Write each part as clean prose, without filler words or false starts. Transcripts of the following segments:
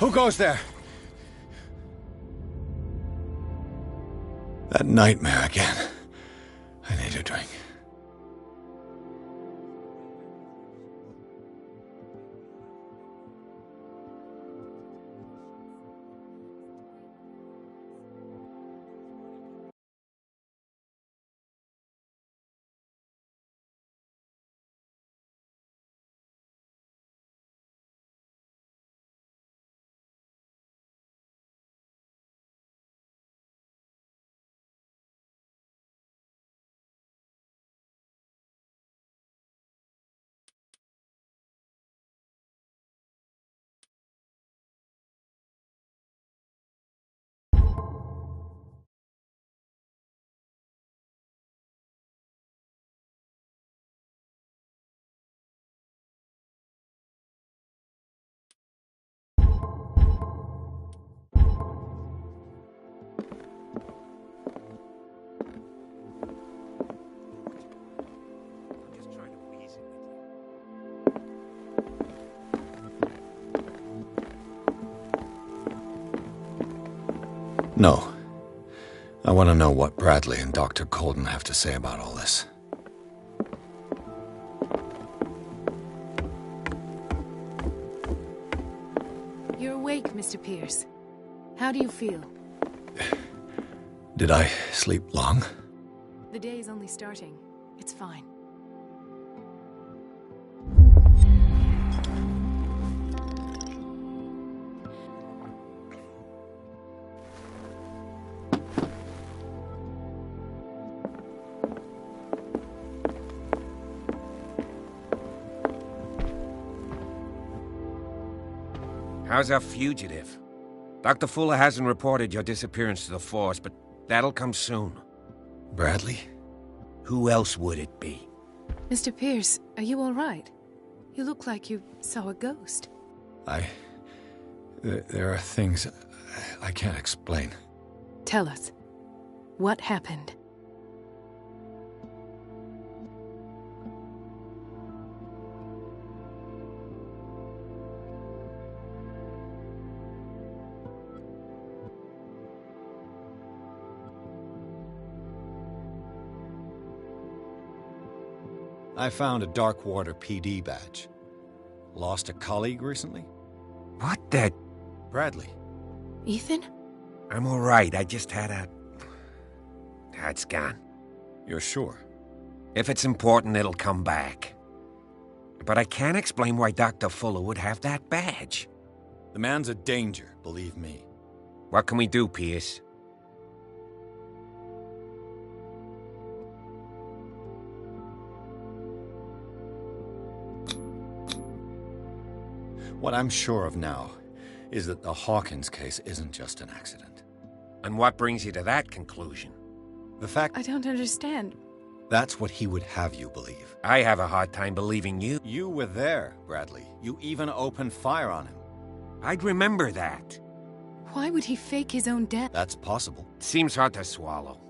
Who goes there? That nightmare again. I need a drink. No. I want to know what Bradley and Dr. Colden have to say about all this. You're awake, Mr. Pierce. How do you feel? Did I sleep long? The day is only starting. It's fine. How's our fugitive? Dr. Fuller hasn't reported your disappearance to the force, but that'll come soon. Bradley? Who else would it be? Mr. Pierce, are you all right? You look like you saw a ghost. There are things I can't explain. Tell us. What happened? I found a Darkwater PD badge. Lost a colleague recently? What the... Bradley. Ethan? I'm all right. I just had a... It's gone. You're sure? If it's important, it'll come back. But I can't explain why Dr. Fuller would have that badge. The man's a danger, believe me. What can we do, Pierce? What I'm sure of now is that the Hawkins case isn't just an accident. And what brings you to that conclusion? The fact... I don't understand. That's what he would have you believe. I have a hard time believing you. You were there, Bradley. You even opened fire on him. I'd remember that. Why would he fake his own death? That's possible. Seems hard to swallow.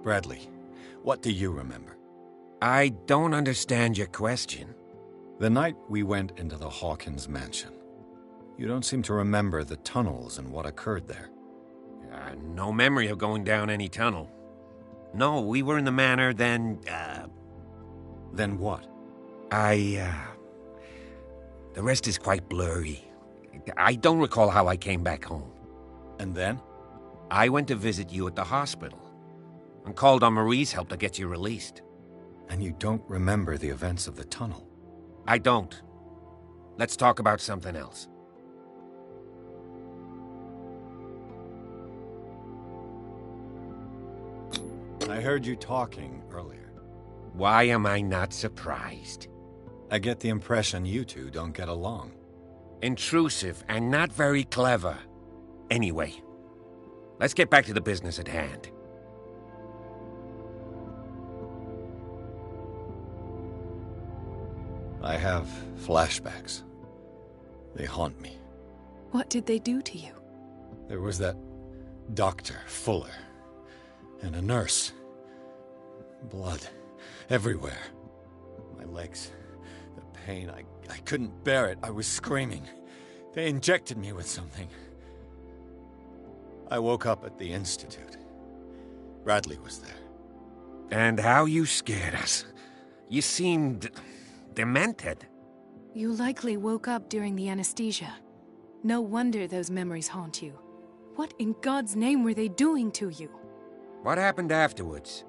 Bradley, what do you remember? I don't understand your question. The night we went into the Hawkins mansion. You don't seem to remember the tunnels and what occurred there. No memory of going down any tunnel. No, we were in the manor, then, Then what? The rest is quite blurry. I don't recall how I came back home. And then? I went to visit you at the hospital, and called on Marie's help to get you released. And you don't remember the events of the tunnel? I don't. Let's talk about something else. I heard you talking earlier. Why am I not surprised? I get the impression you two don't get along. Intrusive and not very clever. Anyway, let's get back to the business at hand. I have flashbacks. They haunt me. What did they do to you? There was that Dr. Fuller. and a nurse. Blood everywhere. My legs, the pain, I couldn't bear it. I was screaming. They injected me with something. I woke up at the Institute. Bradley was there. And how you scared us. You seemed demented. You likely woke up during the anesthesia. No wonder those memories haunt you. What in God's name were they doing to you? What happened afterwards?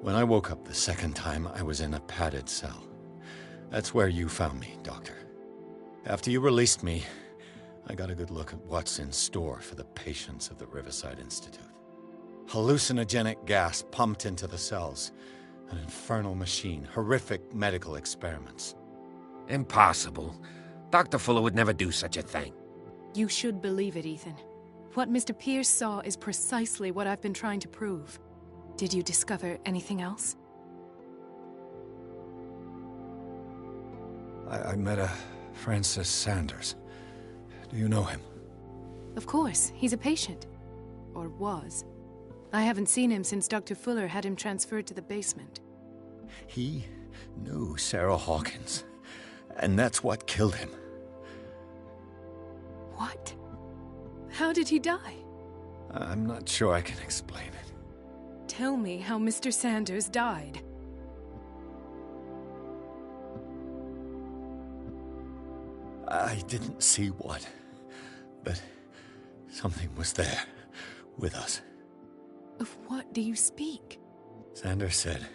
When I woke up the second time, I was in a padded cell. That's where you found me, Doctor. After you released me, I got a good look at what's in store for the patients of the Riverside Institute. Hallucinogenic gas pumped into the cells. An infernal machine. Horrific medical experiments. Impossible. Dr. Fuller would never do such a thing. You should believe it, Ethan. What Mr. Pierce saw is precisely what I've been trying to prove. Did you discover anything else? I met a Francis Sanders. Do you know him? Of course, he's a patient. Or was. I haven't seen him since Dr. Fuller had him transferred to the basement. He knew Sarah Hawkins, and that's what killed him. What? How did he die? I'm not sure I can explain it. Tell me how Mr. Sanders died. I didn't see what, but something was there, with us. Of what do you speak? Sanders said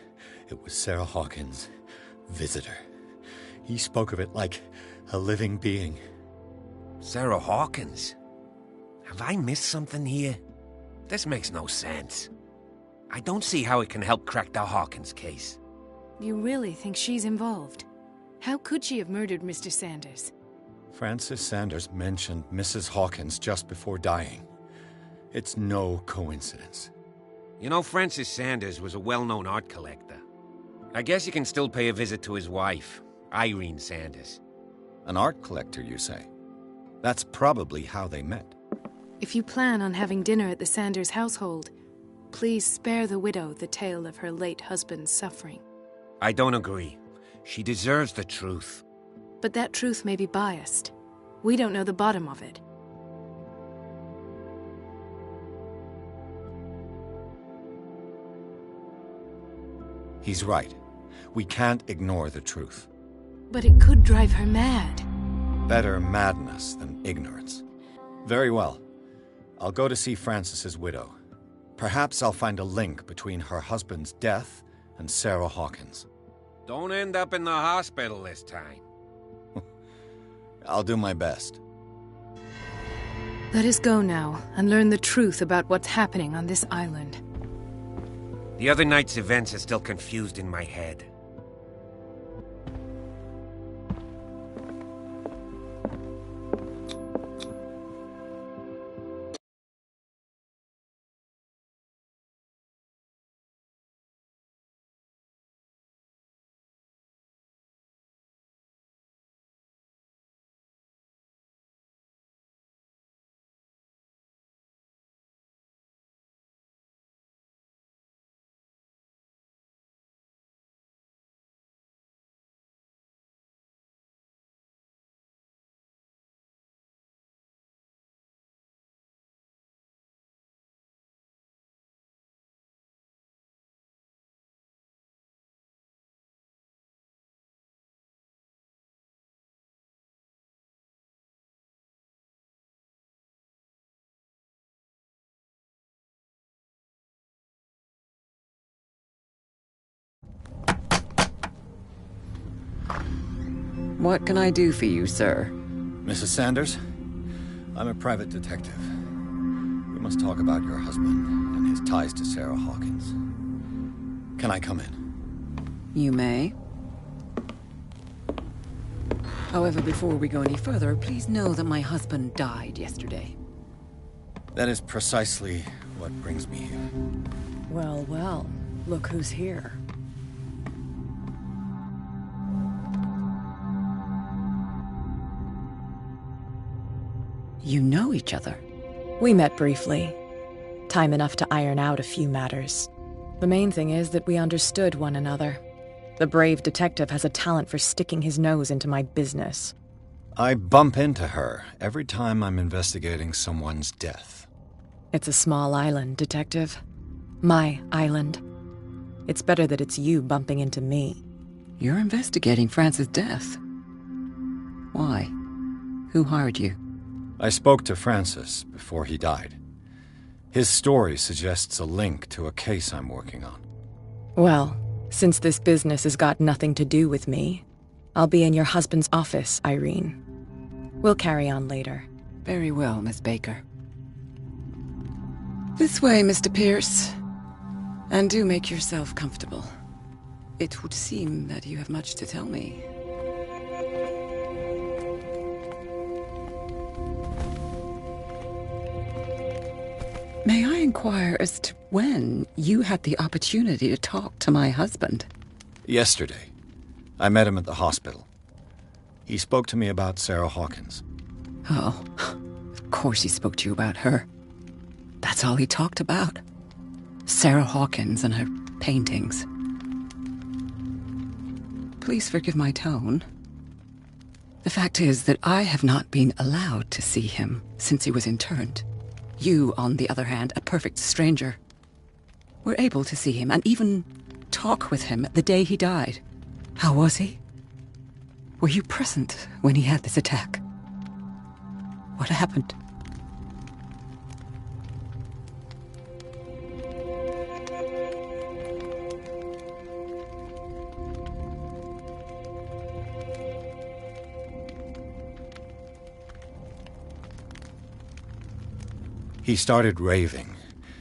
it was Sarah Hawkins' visitor. He spoke of it like a living being. Sarah Hawkins? Have I missed something here? This makes no sense. I don't see how it can help crack the Hawkins case. You really think she's involved? How could she have murdered Mr. Sanders? Francis Sanders mentioned Mrs. Hawkins just before dying. It's no coincidence. You know, Francis Sanders was a well-known art collector. I guess you can still pay a visit to his wife, Irene Sanders. An art collector, you say? That's probably how they met. If you plan on having dinner at the Sanders household, please spare the widow the tale of her late husband's suffering. I don't agree. She deserves the truth. But that truth may be biased. We don't know the bottom of it. He's right. We can't ignore the truth. But it could drive her mad. Better madness than ignorance. Very well. I'll go to see Francis's widow. Perhaps I'll find a link between her husband's death and Sarah Hawkins. Don't end up in the hospital this time. I'll do my best. Let us go now and learn the truth about what's happening on this island. The other night's events are still confused in my head. What can I do for you, sir? Mrs. Sanders? I'm a private detective. We must talk about your husband and his ties to Sarah Hawkins. Can I come in? You may. However, before we go any further, please know that my husband died yesterday. That is precisely what brings me here. Well, well. Look who's here. You know each other. We met briefly. Time enough to iron out a few matters. The main thing is that we understood one another. The brave detective has a talent for sticking his nose into my business. I bump into her every time I'm investigating someone's death. It's a small island, Detective. My island. It's better that it's you bumping into me. You're investigating Francis' death. Why? Who hired you? I spoke to Francis before he died. His story suggests a link to a case I'm working on. Well, since this business has got nothing to do with me, I'll be in your husband's office, Irene. We'll carry on later. Very well, Miss Baker. This way, Mr. Pierce. And do make yourself comfortable. It would seem that you have much to tell me. May I inquire as to when you had the opportunity to talk to my husband? Yesterday, I met him at the hospital. He spoke to me about Sarah Hawkins. Oh, of course he spoke to you about her. That's all he talked about. Sarah Hawkins and her paintings. Please forgive my tone. The fact is that I have not been allowed to see him since he was interned. You, on the other hand, a perfect stranger, were able to see him and even talk with him the day he died. How was he? Were you present when he had this attack? What happened? He started raving,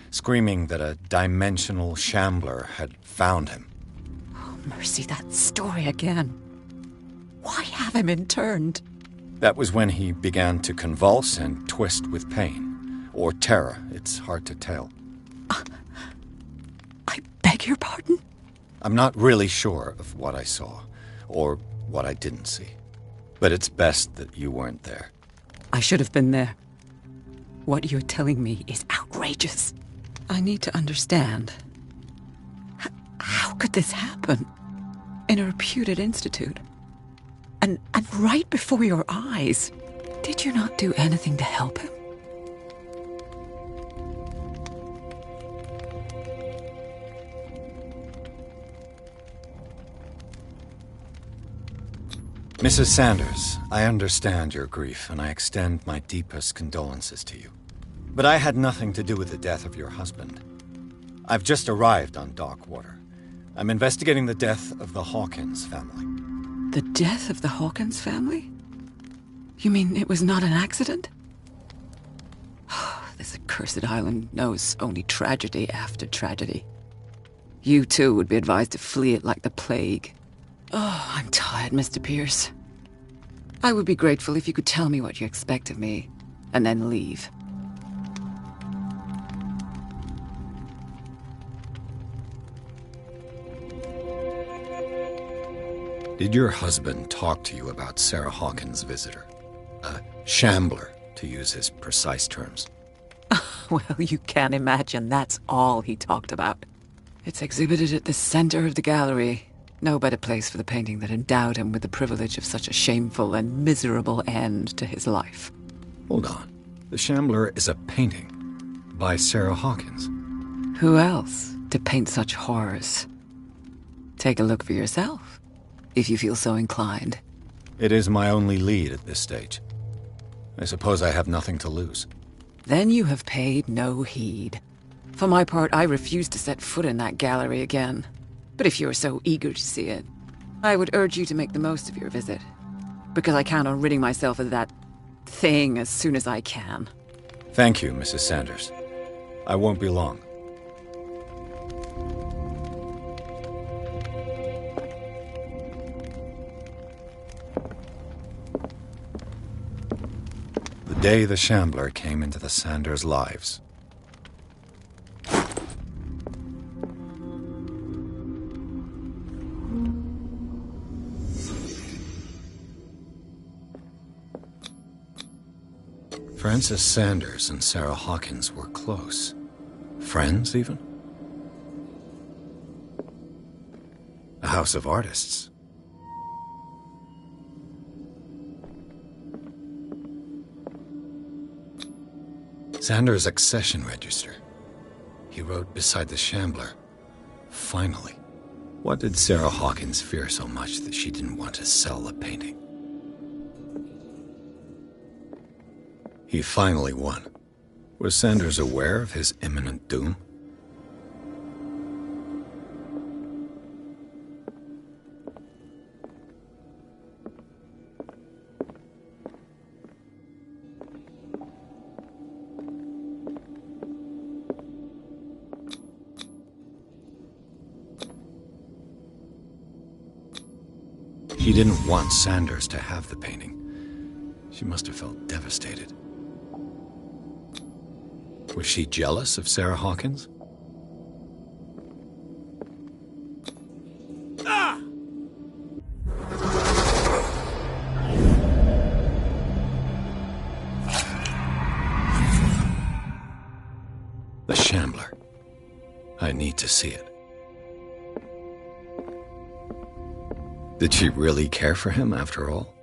screaming that a dimensional shambler had found him. Oh, mercy, that story again. Why have him interned? That was when he began to convulse and twist with pain. Or terror, it's hard to tell. I beg your pardon? I'm not really sure of what I saw, or what I didn't see. But it's best that you weren't there. I should have been there. What you're telling me is outrageous. I need to understand. How could this happen? In a reputed institute? And right before your eyes? Did you not do anything to help him? Mrs. Sanders, I understand your grief, and I extend my deepest condolences to you. But I had nothing to do with the death of your husband. I've just arrived on Darkwater. I'm investigating the death of the Hawkins family. The death of the Hawkins family? You mean it was not an accident? This accursed island knows only tragedy after tragedy. You too would be advised to flee it like the plague. Oh, I'm tired, Mr. Pierce. I would be grateful if you could tell me what you expect of me, and then leave. Did your husband talk to you about Sarah Hawkins' visitor? A shambler, to use his precise terms. Well, you can imagine that's all he talked about. It's exhibited at the center of the gallery. No better place for the painting that endowed him with the privilege of such a shameful and miserable end to his life. Hold on. The Shambler is a painting by Sarah Hawkins. Who else to paint such horrors? Take a look for yourself, if you feel so inclined. It is my only lead at this stage. I suppose I have nothing to lose. Then you have paid no heed. For my part, I refuse to set foot in that gallery again. But if you are so eager to see it, I would urge you to make the most of your visit. Because I count on ridding myself of that thing as soon as I can. Thank you, Mrs. Sanders. I won't be long. The day the Shambler came into the Sanders' lives. Francis Sanders and Sarah Hawkins were close. Friends, even? A house of artists. Xander's accession register. He wrote beside the Shambler, "Finally." What did Sarah Hawkins fear so much that she didn't want to sell the painting? He finally won. Was Sanders aware of his imminent doom? She didn't want Sanders to have the painting. She must have felt devastated. Was she jealous of Sarah Hawkins? The Shambler. I need to see it. Did she really care for him after all?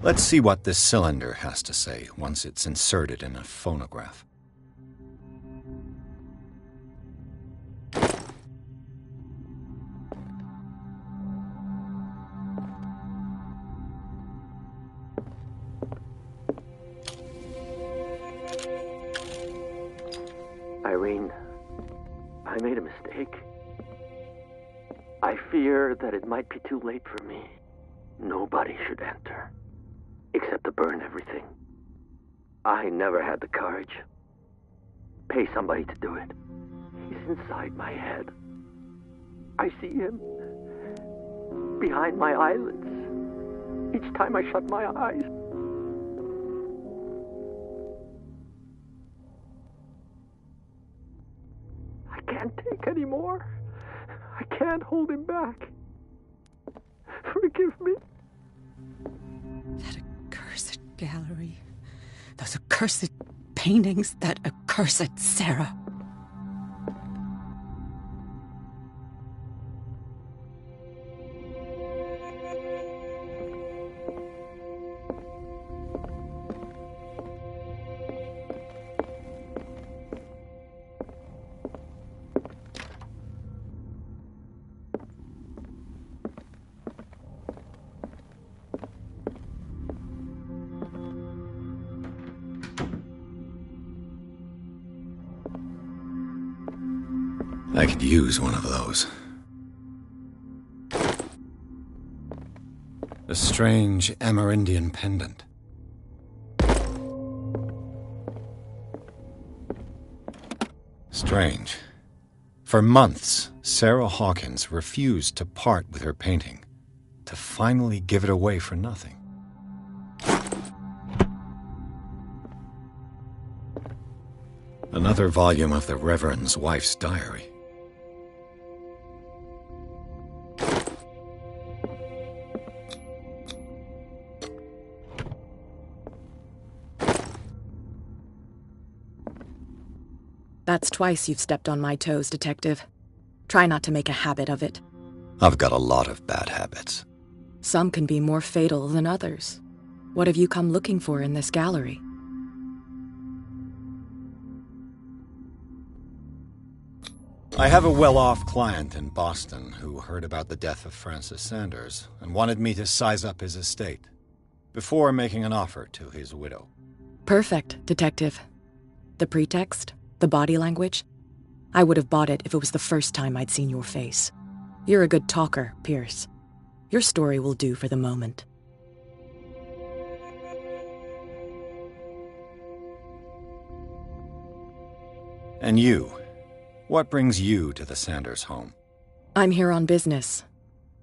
Let's see what this cylinder has to say once it's inserted in a phonograph. Irene, I made a mistake. I fear that it might be too late for me. Nobody should enter, except to burn everything. I never had the courage. Pay somebody to do it. He's inside my head. I see him behind my eyelids each time I shut my eyes. I can't take any more. I can't hold him back. Forgive me. That accursed gallery. Those accursed paintings. That accursed Sarah. I could use one of those. A strange Amerindian pendant. Strange. For months, Sarah Hawkins refused to part with her painting, to finally give it away for nothing. Another volume of the Reverend's wife's diary. That's twice you've stepped on my toes, Detective. Try not to make a habit of it. I've got a lot of bad habits. Some can be more fatal than others. What have you come looking for in this gallery? I have a well-off client in Boston who heard about the death of Francis Sanders and wanted me to size up his estate before making an offer to his widow. Perfect, Detective. The pretext? The body language? I would have bought it if it was the first time I'd seen your face. You're a good talker, Pierce. Your story will do for the moment. And you? What brings you to the Sanders home? I'm here on business.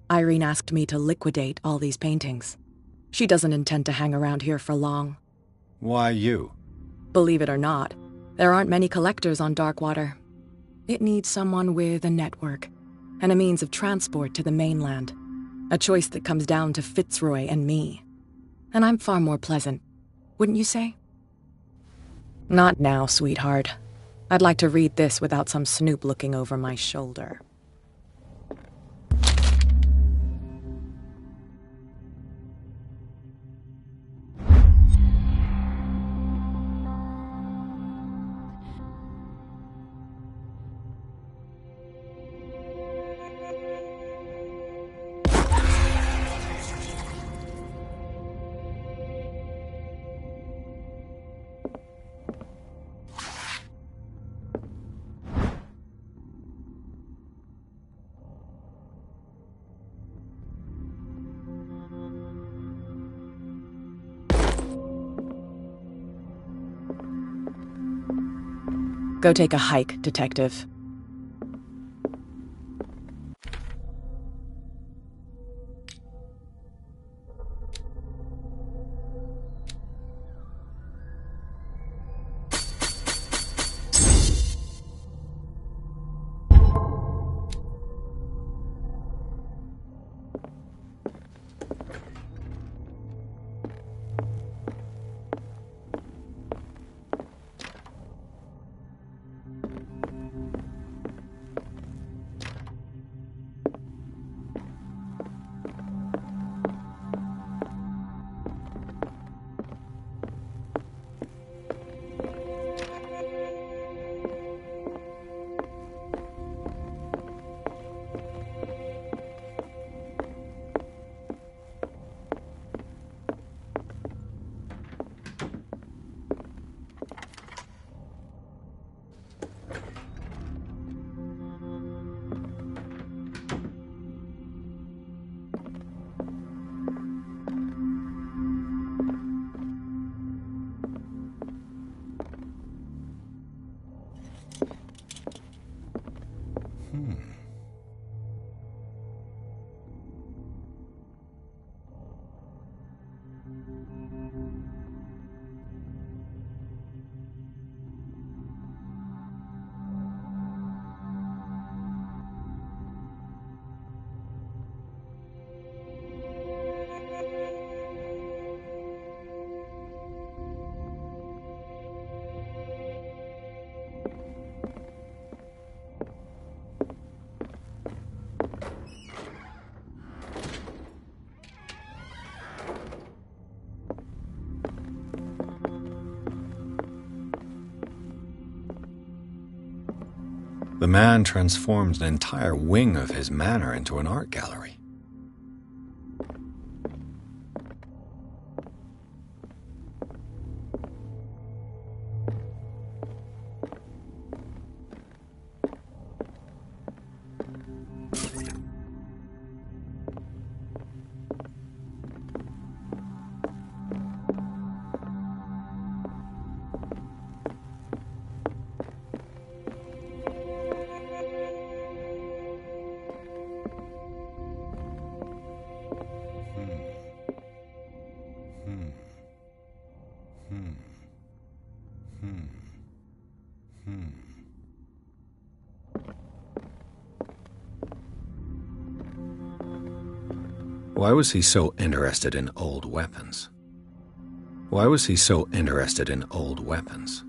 Irene asked me to liquidate all these paintings. She doesn't intend to hang around here for long. Why you? Believe it or not, there aren't many collectors on Darkwater. It needs someone with a network, and a means of transport to the mainland. A choice that comes down to Fitzroy and me. And I'm far more pleasant, wouldn't you say? Not now, sweetheart. I'd like to read this without some snoop looking over my shoulder. Go take a hike, Detective. The man transforms an entire wing of his manor into an art gallery. Why was he so interested in old weapons? Why was he so interested in old weapons?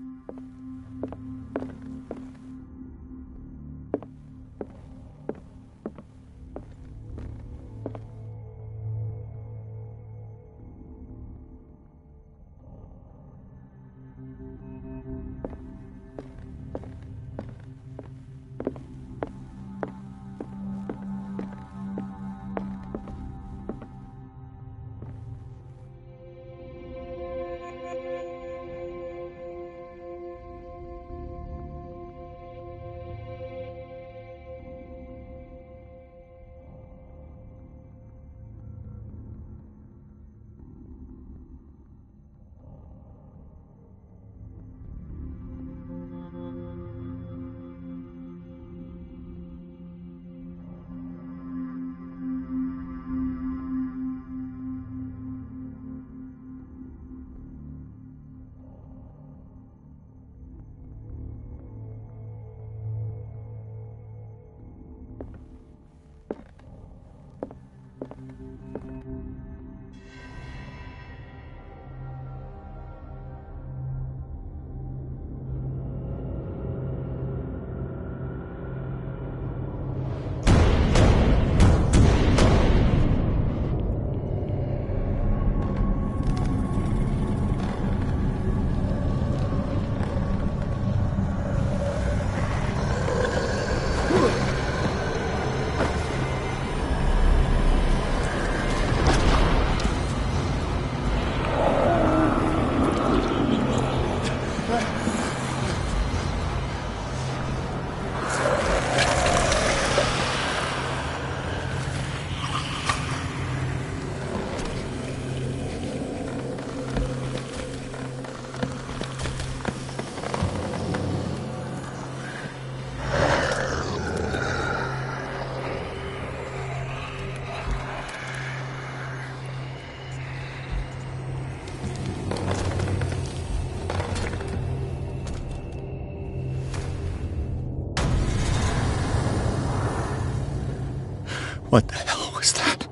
What the hell was that?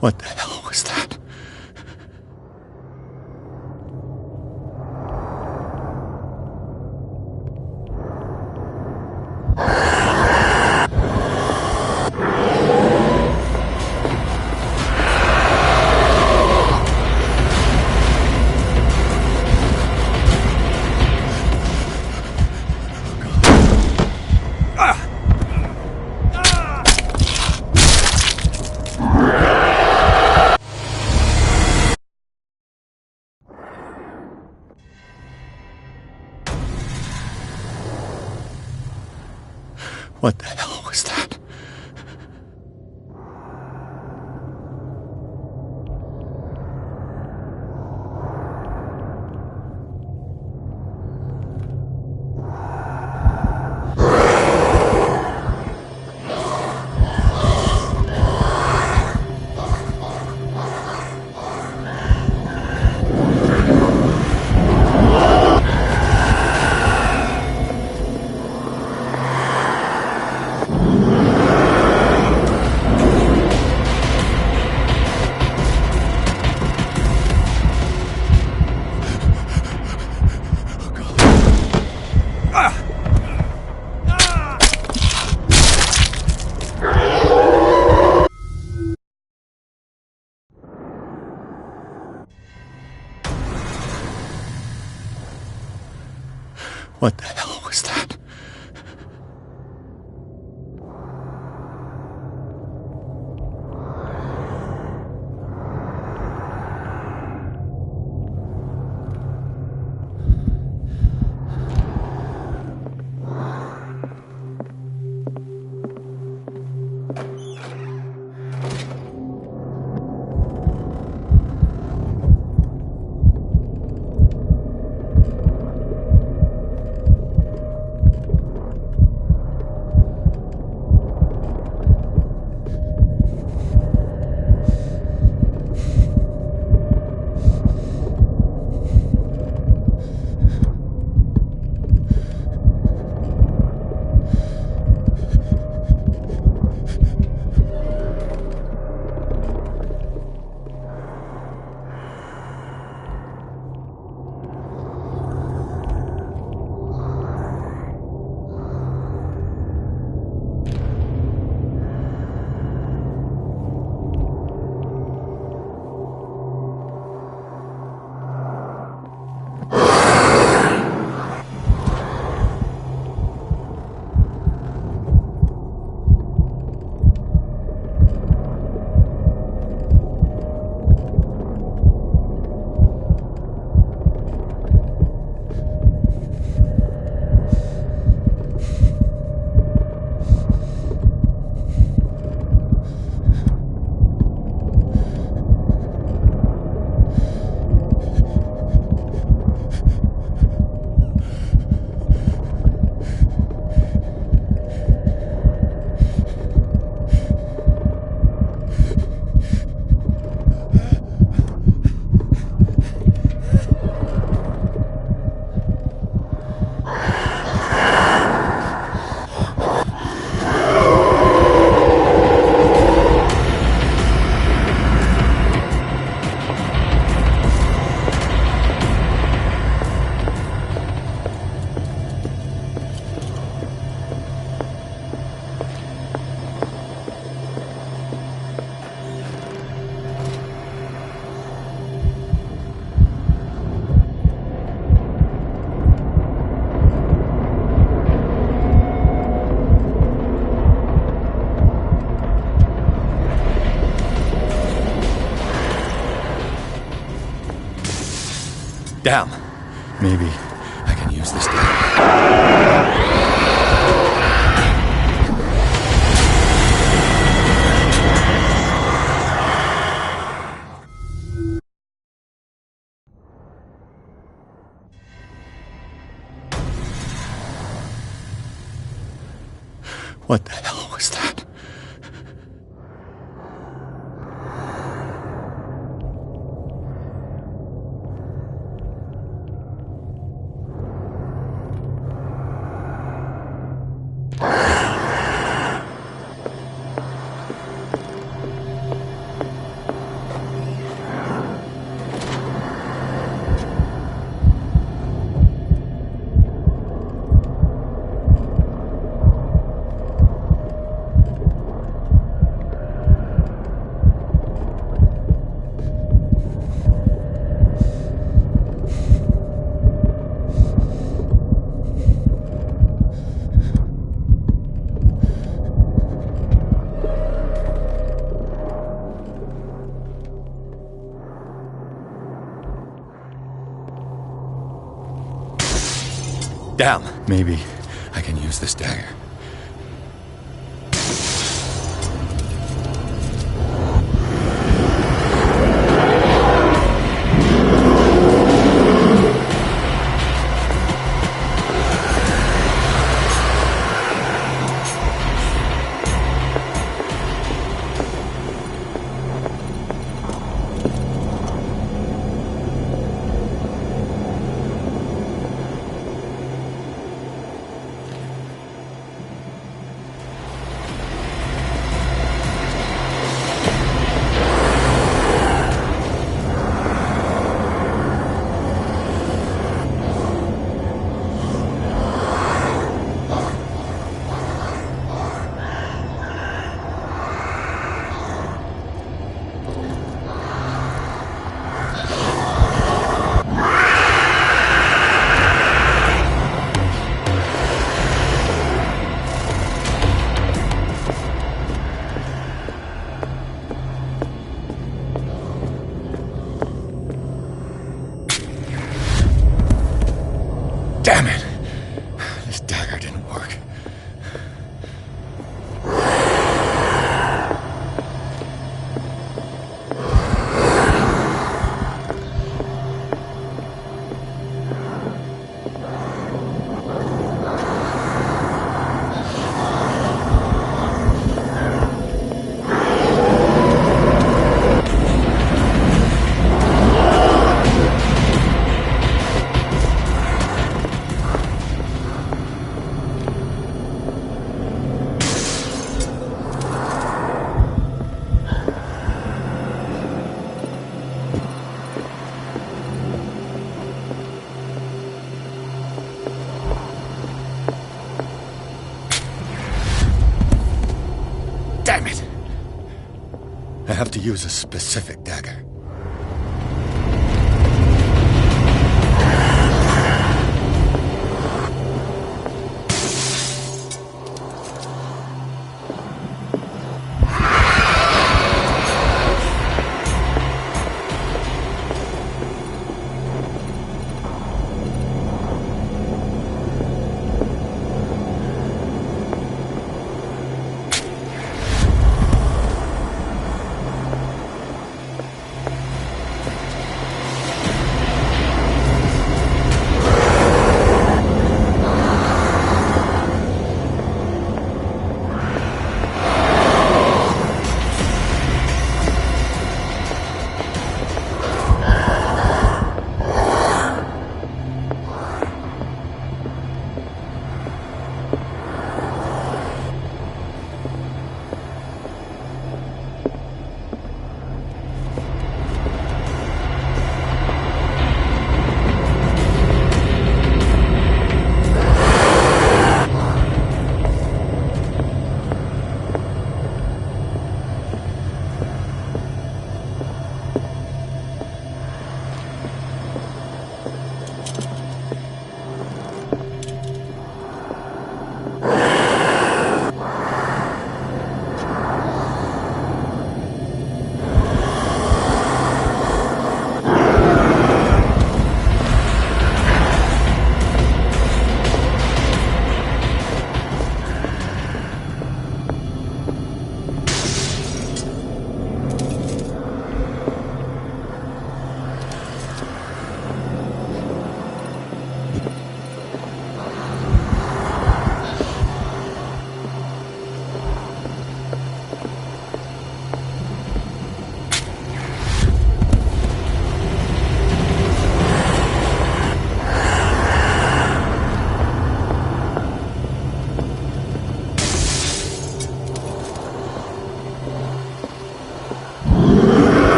What the hell was that? What the hell was that? What the hell was that? Damn. Maybe I can use this dagger. What the hell was that? Damn. Maybe I can use this dagger. Damn it! This dagger didn't work. Damn it! I have to use a specific dagger.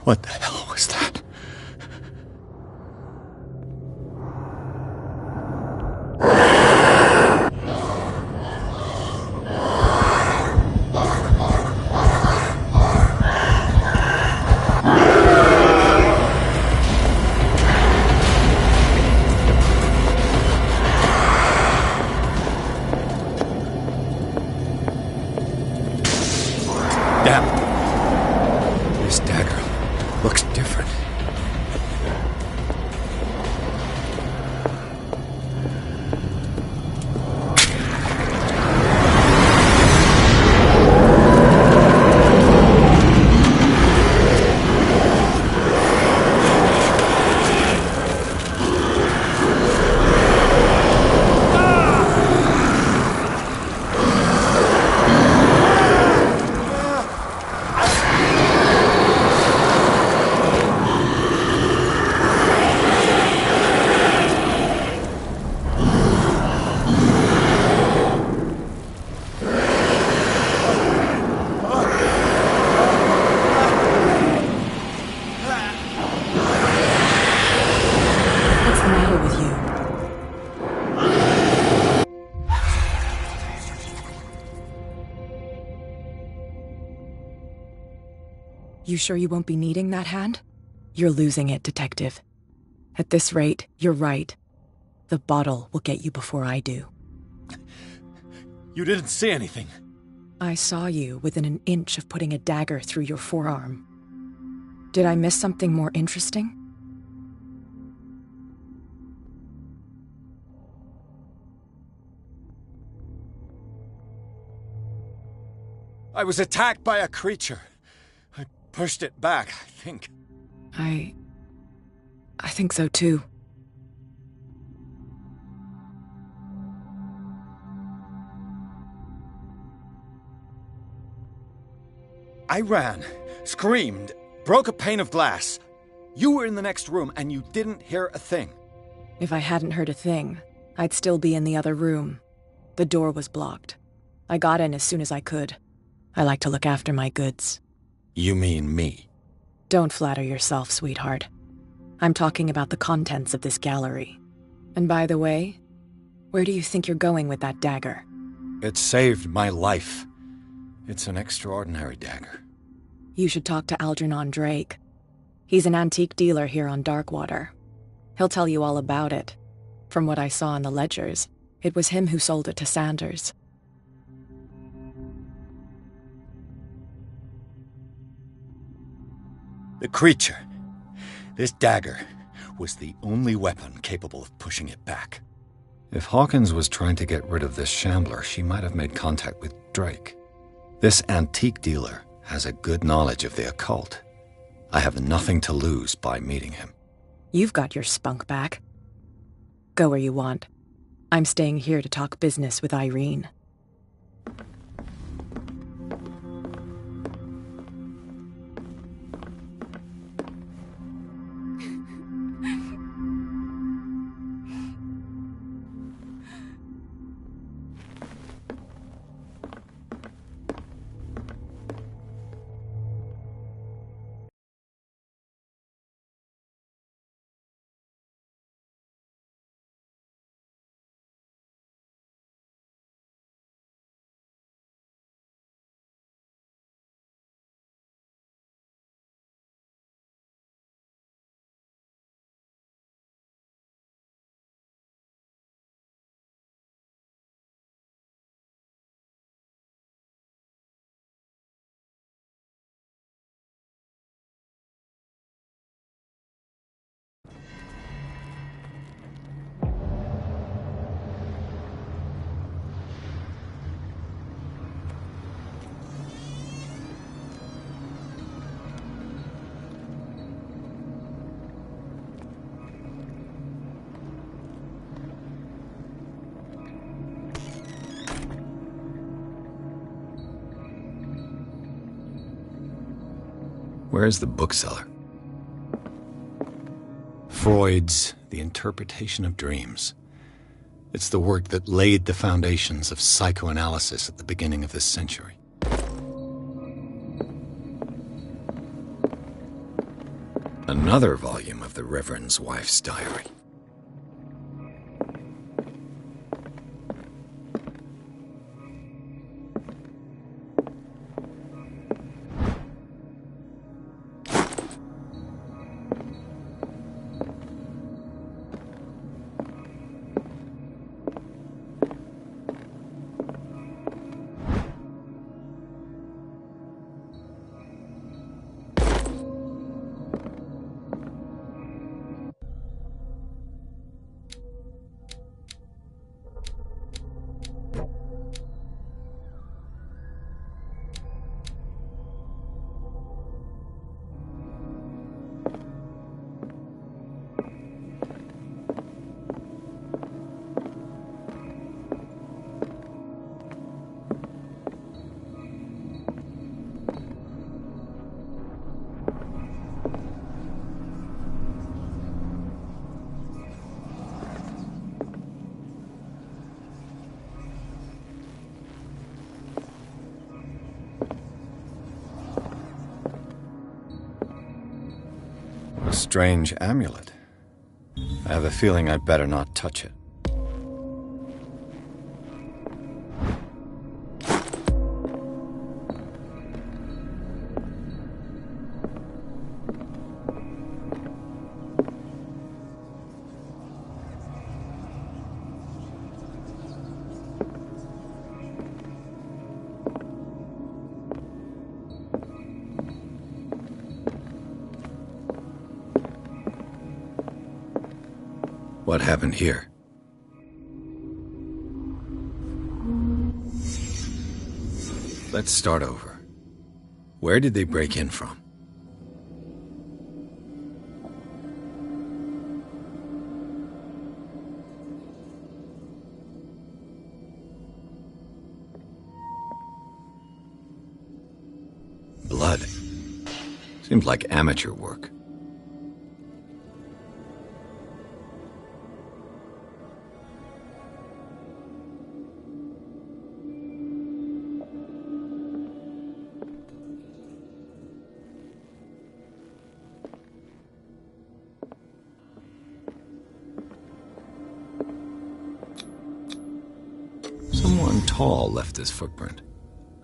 What the hell was that? Damn. This dagger looks different. What's the matter with you? You sure you won't be needing that hand? You're losing it, Detective. At this rate, you're right. The bottle will get you before I do. You didn't see anything. I saw you within an inch of putting a dagger through your forearm. Did I miss something more interesting? I was attacked by a creature. I pushed it back, I think. I think so too. I ran, screamed, broke a pane of glass. You were in the next room and you didn't hear a thing. If I hadn't heard a thing, I'd still be in the other room. The door was blocked. I got in as soon as I could. I like to look after my goods. You mean me? Don't flatter yourself, sweetheart. I'm talking about the contents of this gallery. And by the way, where do you think you're going with that dagger? It saved my life. It's an extraordinary dagger. You should talk to Algernon Drake. He's an antique dealer here on Darkwater. He'll tell you all about it. From what I saw in the ledgers, it was him who sold it to Sanders. The creature, this dagger, was the only weapon capable of pushing it back. If Hawkins was trying to get rid of this shambler, she might have made contact with Drake. This antique dealer has a good knowledge of the occult. I have nothing to lose by meeting him. You've got your spunk back. Go where you want. I'm staying here to talk business with Irene. Where's the bookseller? Freud's The Interpretation of Dreams. It's the work that laid the foundations of psychoanalysis at the beginning of this century. Another volume of the Reverend's wife's diary. A strange amulet. I have a feeling I'd better not touch it. What happened here? Let's start over. Where did they break in from? Blood. Seems like amateur work. Someone tall left this footprint.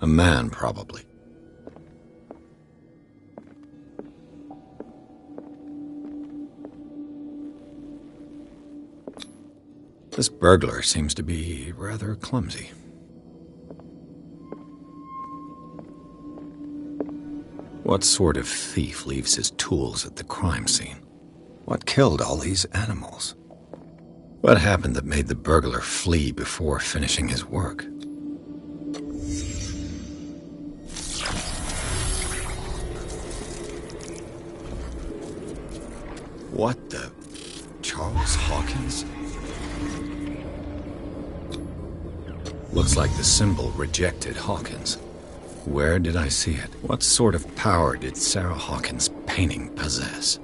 A man, probably. This burglar seems to be rather clumsy. What sort of thief leaves his tools at the crime scene? What killed all these animals? What happened that made the burglar flee before finishing his work? What the... Charles Hawkins? Looks like the symbol rejected Hawkins. Where did I see it? What sort of power did Sarah Hawkins' painting possess?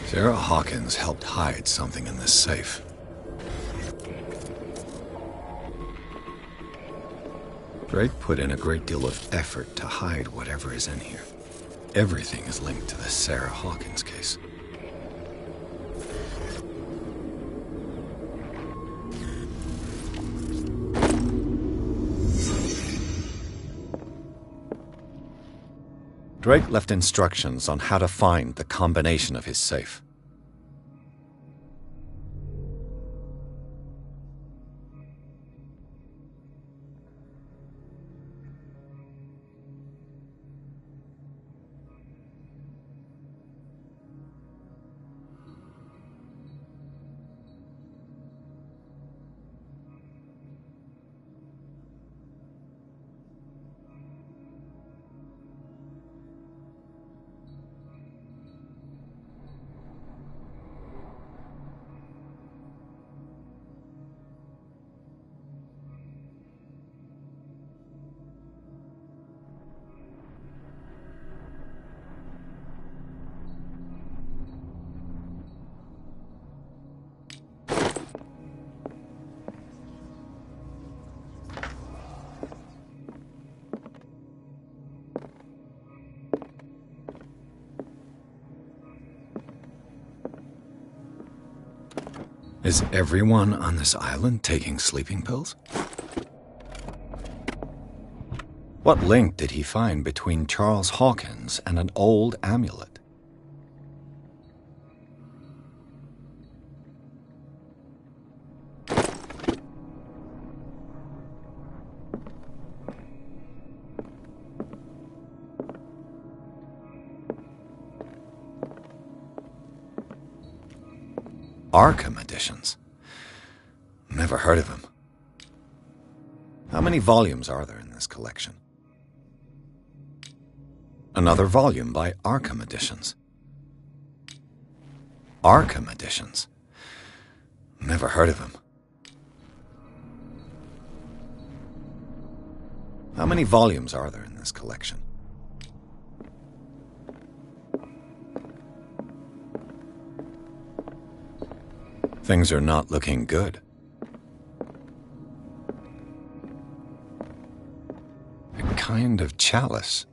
Sarah Hawkins helped hide something in this safe. Drake put in a great deal of effort to hide whatever is in here. Everything is linked to the Sarah Hawkins case. Drake left instructions on how to find the combination of his safe. Is everyone on this island taking sleeping pills? What link did he find between Charles Hawkins and an old amulet? Arkham editions. Never heard of him. How many volumes are there in this collection? Another volume by Arkham Editions. Arkham Editions. Never heard of him. How many volumes are there in this collection? Things are not looking good. A kind of chalice.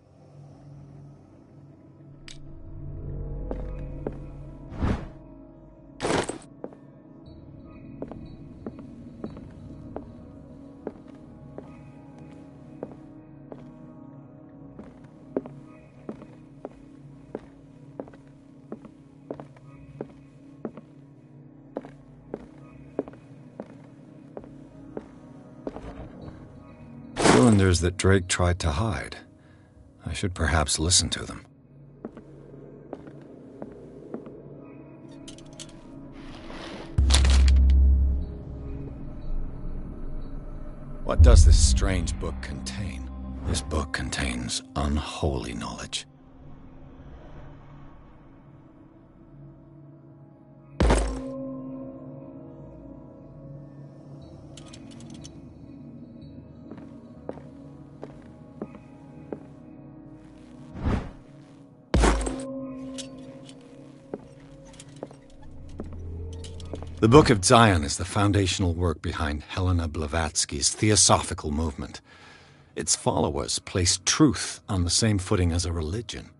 Cylinders that Drake tried to hide. I should perhaps listen to them. What does this strange book contain? This book contains unholy knowledge. The Book of Zion is the foundational work behind Helena Blavatsky's Theosophical movement. Its followers place truth on the same footing as a religion.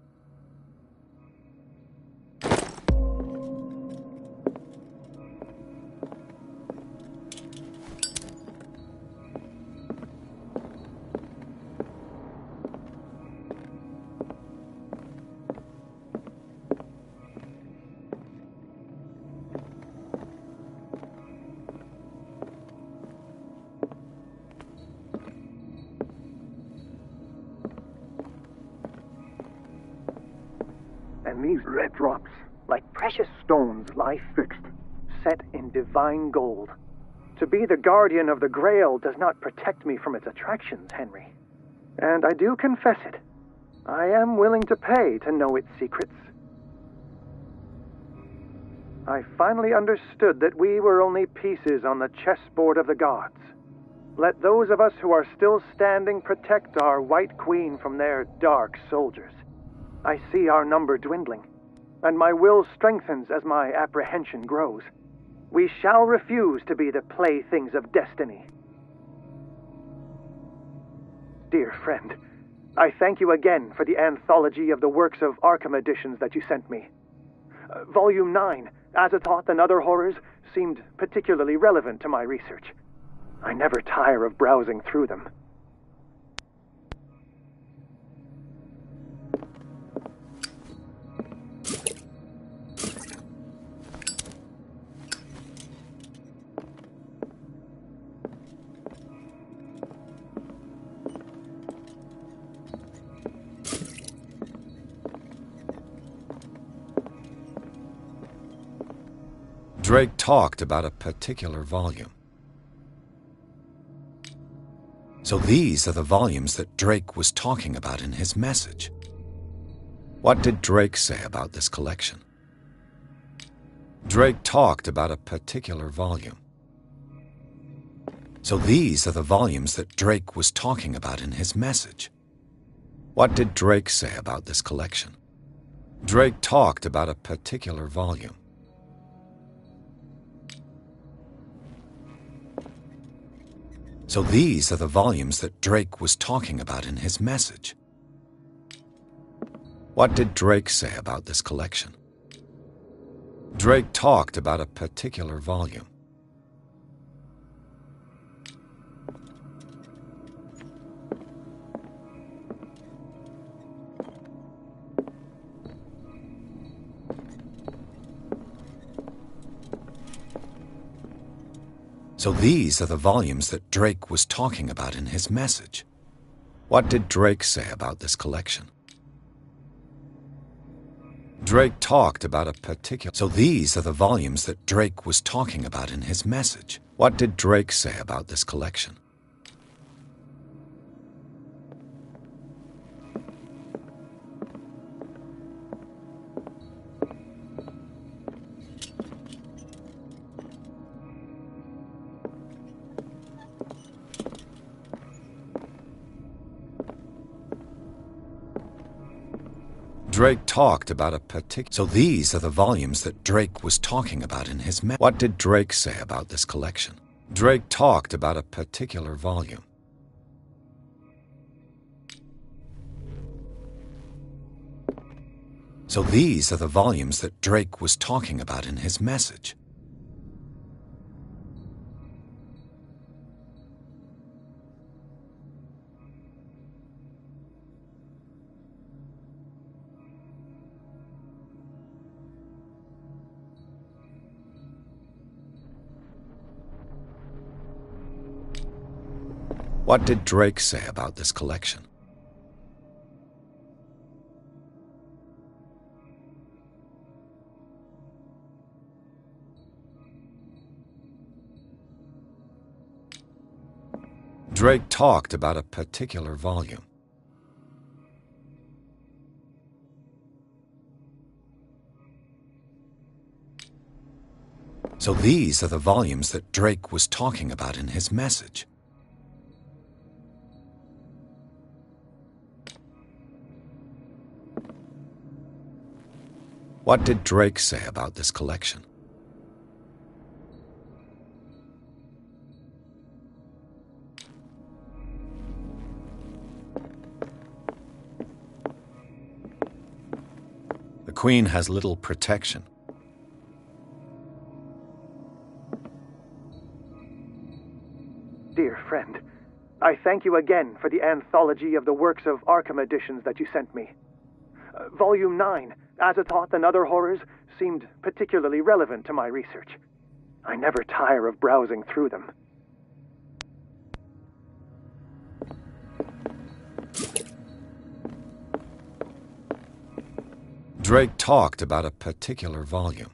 And these red drops, like precious stones, lie fixed, set in divine gold. To be the guardian of the Grail does not protect me from its attractions, Henry. And I do confess it. I am willing to pay to know its secrets. I finally understood that we were only pieces on the chessboard of the gods. Let those of us who are still standing protect our White Queen from their dark soldiers. I see our number dwindling, and my will strengthens as my apprehension grows. We shall refuse to be the playthings of destiny. Dear friend, I thank you again for the anthology of the works of Arkham editions that you sent me. Volume 9, Azathoth and Other Horrors, seemed particularly relevant to my research. I never tire of browsing through them. Drake talked about a particular volume. So these are the volumes that Drake was talking about in his message. What did Drake say about this collection? Drake talked about a particular volume. So these are the volumes that Drake was talking about in his message. What did Drake say about this collection? Drake talked about a particular volume. So these are the volumes that Drake was talking about in his message. What did Drake say about this collection? Drake talked about a particular volume. So these are the volumes that Drake was talking about in his message. What did Drake say about this collection? Drake talked about a particular... So these are the volumes that Drake was talking about in his message. What did Drake say about this collection? Drake talked about a particular... So these are the volumes that Drake was talking about in his message. What did Drake say about this collection? Drake talked about a particular volume. So these are the volumes that Drake was talking about in his message. What did Drake say about this collection? Drake talked about a particular volume. So these are the volumes that Drake was talking about in his message. What did Drake say about this collection? The Queen has little protection. Dear friend, I thank you again for the anthology of the works of Arkham editions that you sent me. Volume 9, Azathoth and Other Horrors, seemed particularly relevant to my research. I never tire of browsing through them. Drake talked about a particular volume.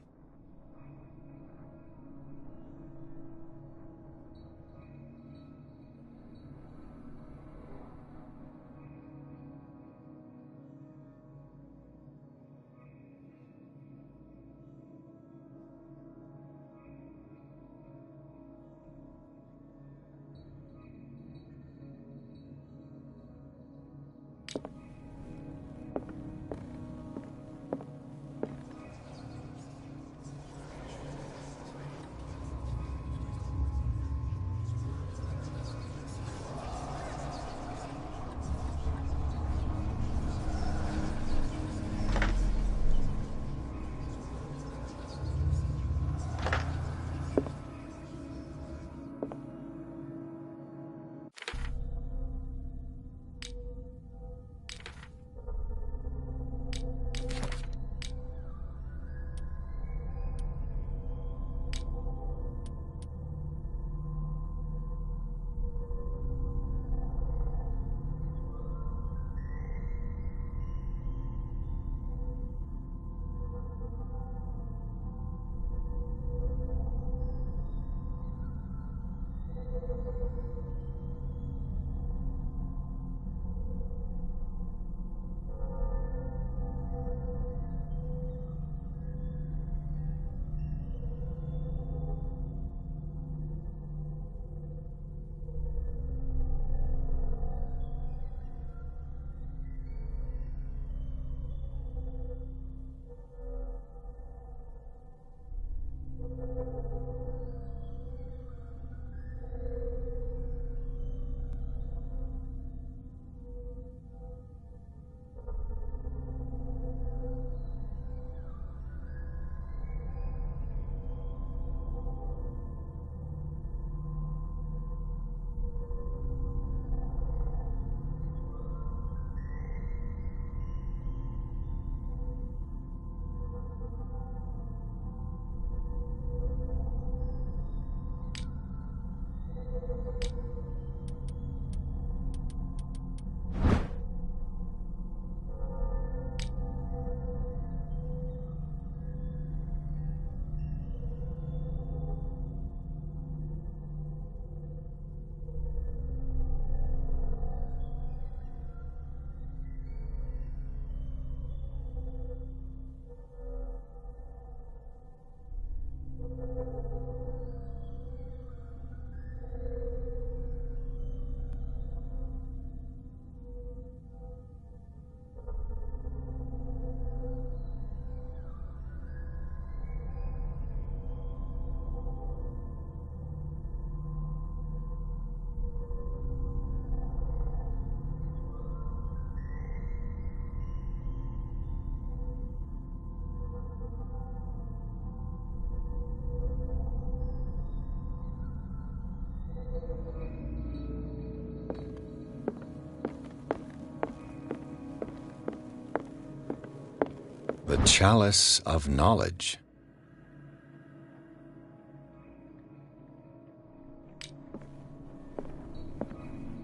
The Chalice of Knowledge.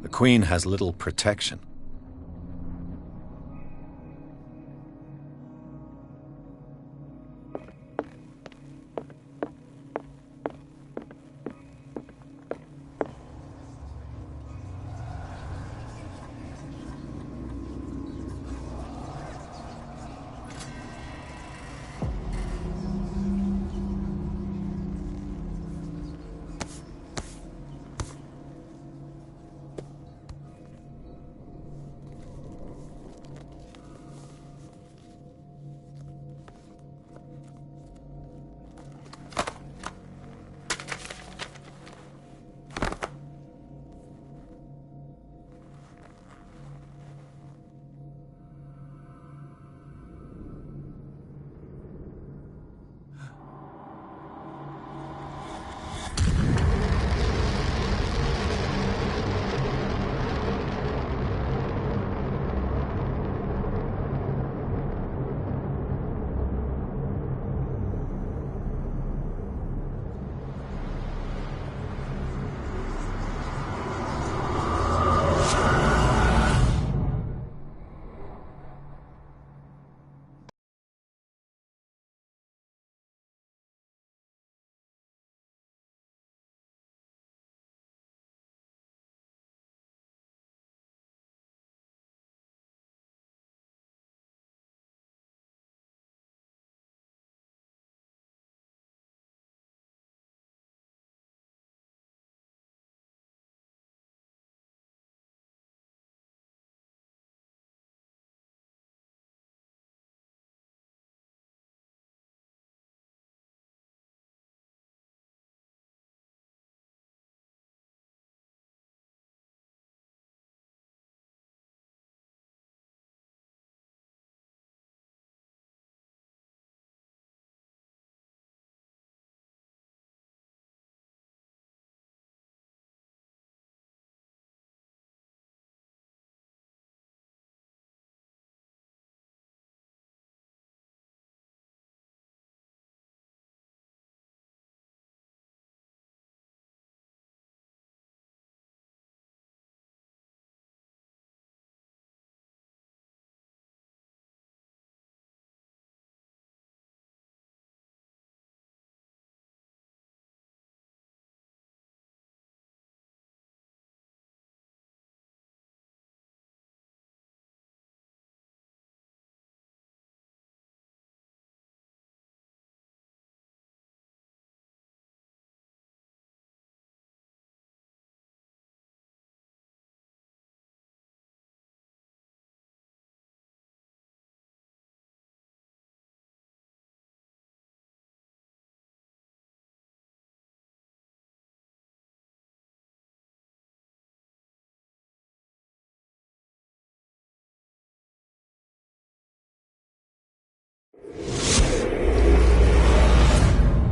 The Queen has little protection.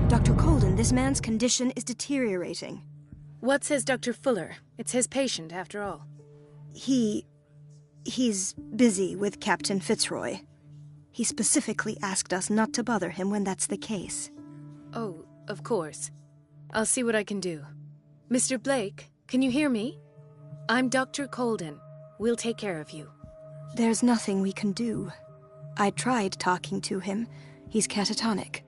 Dr. Colden, this man's condition is deteriorating. What says Dr. Fuller? It's his patient, after all. He's busy with Captain Fitzroy. He specifically asked us not to bother him when that's the case. Oh, of course. I'll see what I can do. Mr. Blake, can you hear me? I'm Dr. Colden. We'll take care of you. There's nothing we can do. I tried talking to him. He's catatonic.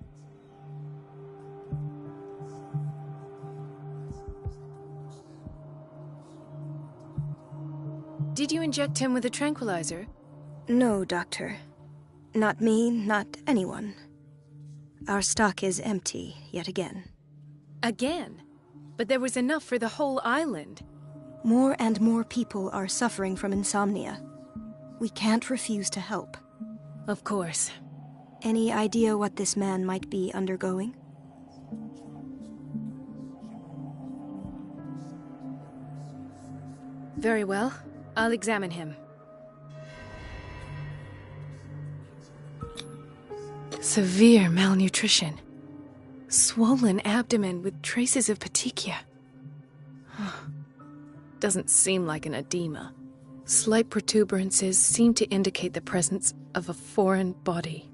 Did you inject him with a tranquilizer? No, Doctor. Not me, not anyone. Our stock is empty, yet again. Again? But there was enough for the whole island. More and more people are suffering from insomnia. We can't refuse to help. Of course. Any idea what this man might be undergoing? Very well. I'll examine him. Severe malnutrition. Swollen abdomen with traces of petechia. Doesn't seem like an edema. Slight protuberances seem to indicate the presence of a foreign body.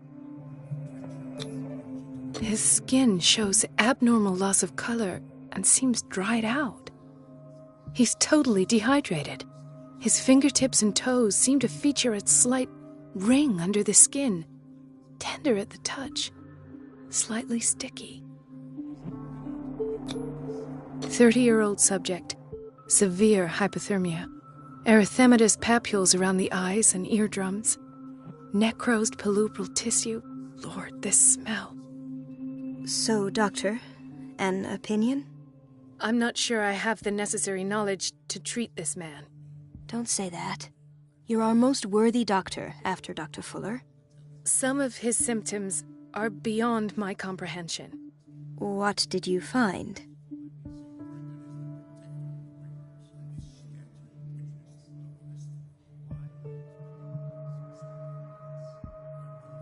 His skin shows abnormal loss of color and seems dried out. He's totally dehydrated. His fingertips and toes seem to feature a slight ring under the skin, tender at the touch, slightly sticky. 30-year-old subject, severe hypothermia, erythematous papules around the eyes and eardrums, necrosed palpebral tissue. Lord, this smell. So, Doctor, an opinion? I'm not sure I have the necessary knowledge to treat this man. Don't say that. You're our most worthy doctor after Dr. Fuller. Some of his symptoms are beyond my comprehension. What did you find?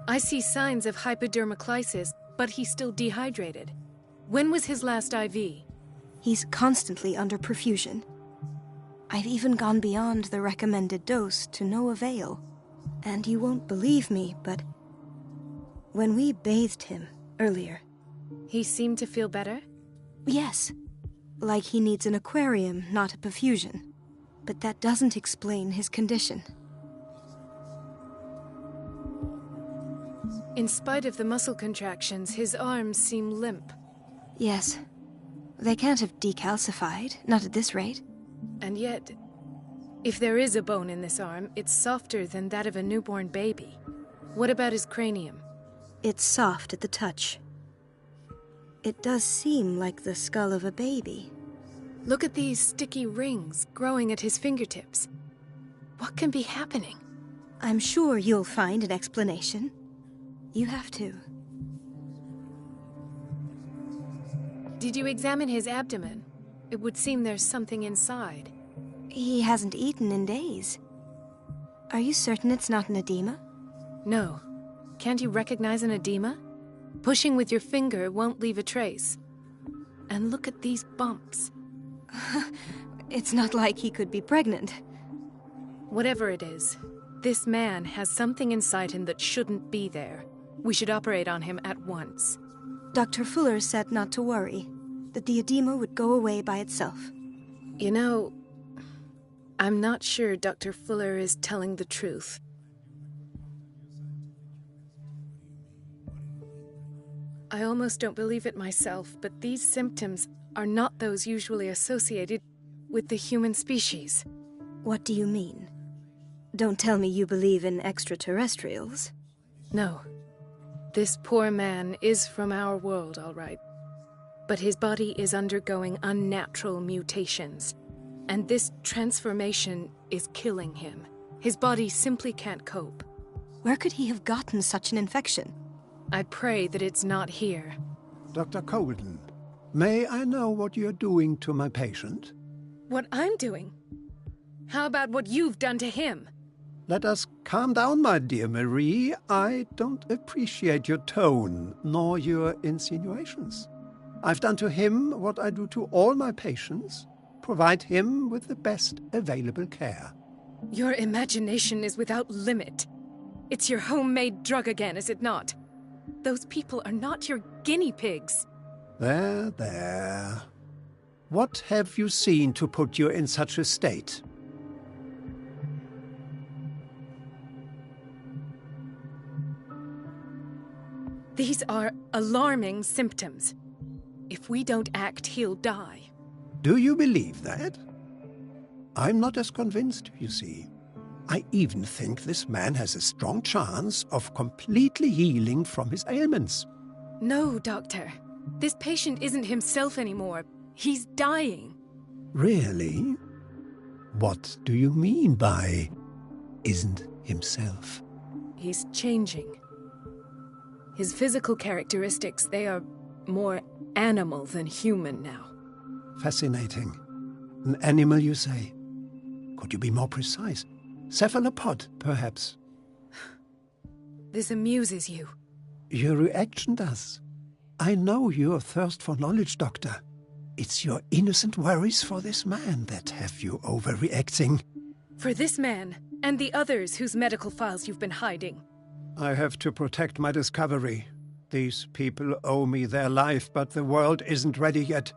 I see signs of hypodermoclysis, but he's still dehydrated. When was his last IV? He's constantly under perfusion. I've even gone beyond the recommended dose to no avail. And you won't believe me, but when we bathed him earlier... He seemed to feel better? Yes. Like he needs an aquarium, not a perfusion. But that doesn't explain his condition. In spite of the muscle contractions, his arms seem limp. Yes. They can't have decalcified, not at this rate. And yet, if there is a bone in this arm, it's softer than that of a newborn baby. What about his cranium? It's soft at the touch. It does seem like the skull of a baby. Look at these sticky rings growing at his fingertips. What can be happening? I'm sure you'll find an explanation. You have to. Did you examine his abdomen? It would seem there's something inside. He hasn't eaten in days. Are you certain it's not an edema? No. Can't you recognize an edema? Pushing with your finger won't leave a trace. And look at these bumps. It's not like he could be pregnant. Whatever it is, this man has something inside him that shouldn't be there. We should operate on him at once. Dr. Fuller said not to worry, that the edema would go away by itself. You know, I'm not sure Dr. Fuller is telling the truth. I almost don't believe it myself, but these symptoms are not those usually associated with the human species. What do you mean? Don't tell me you believe in extraterrestrials. No. This poor man is from our world, all right. But his body is undergoing unnatural mutations. And this transformation is killing him. His body simply can't cope. Where could he have gotten such an infection? I pray that it's not here. Dr. Colden, may I know what you're doing to my patient? What I'm doing? How about what you've done to him? Let us calm down, my dear Marie. I don't appreciate your tone, nor your insinuations. I've done to him what I do to all my patients. Provide him with the best available care. Your imagination is without limit. It's your homemade drug again, is it not? Those people are not your guinea pigs. There, there. What have you seen to put you in such a state? These are alarming symptoms. If we don't act, he'll die. Do you believe that? I'm not as convinced, you see. I even think this man has a strong chance of completely healing from his ailments. No, Doctor. This patient isn't himself anymore. He's dying. Really? What do you mean by isn't himself? He's changing. His physical characteristics, they are more animal than human now. Fascinating. An animal, you say? Could you be more precise? Cephalopod, perhaps? This amuses you. Your reaction does. I know your thirst for knowledge, Doctor. It's your innocent worries for this man that have you overreacting. For this man, and the others whose medical files you've been hiding. I have to protect my discovery. These people owe me their life, but the world isn't ready yet.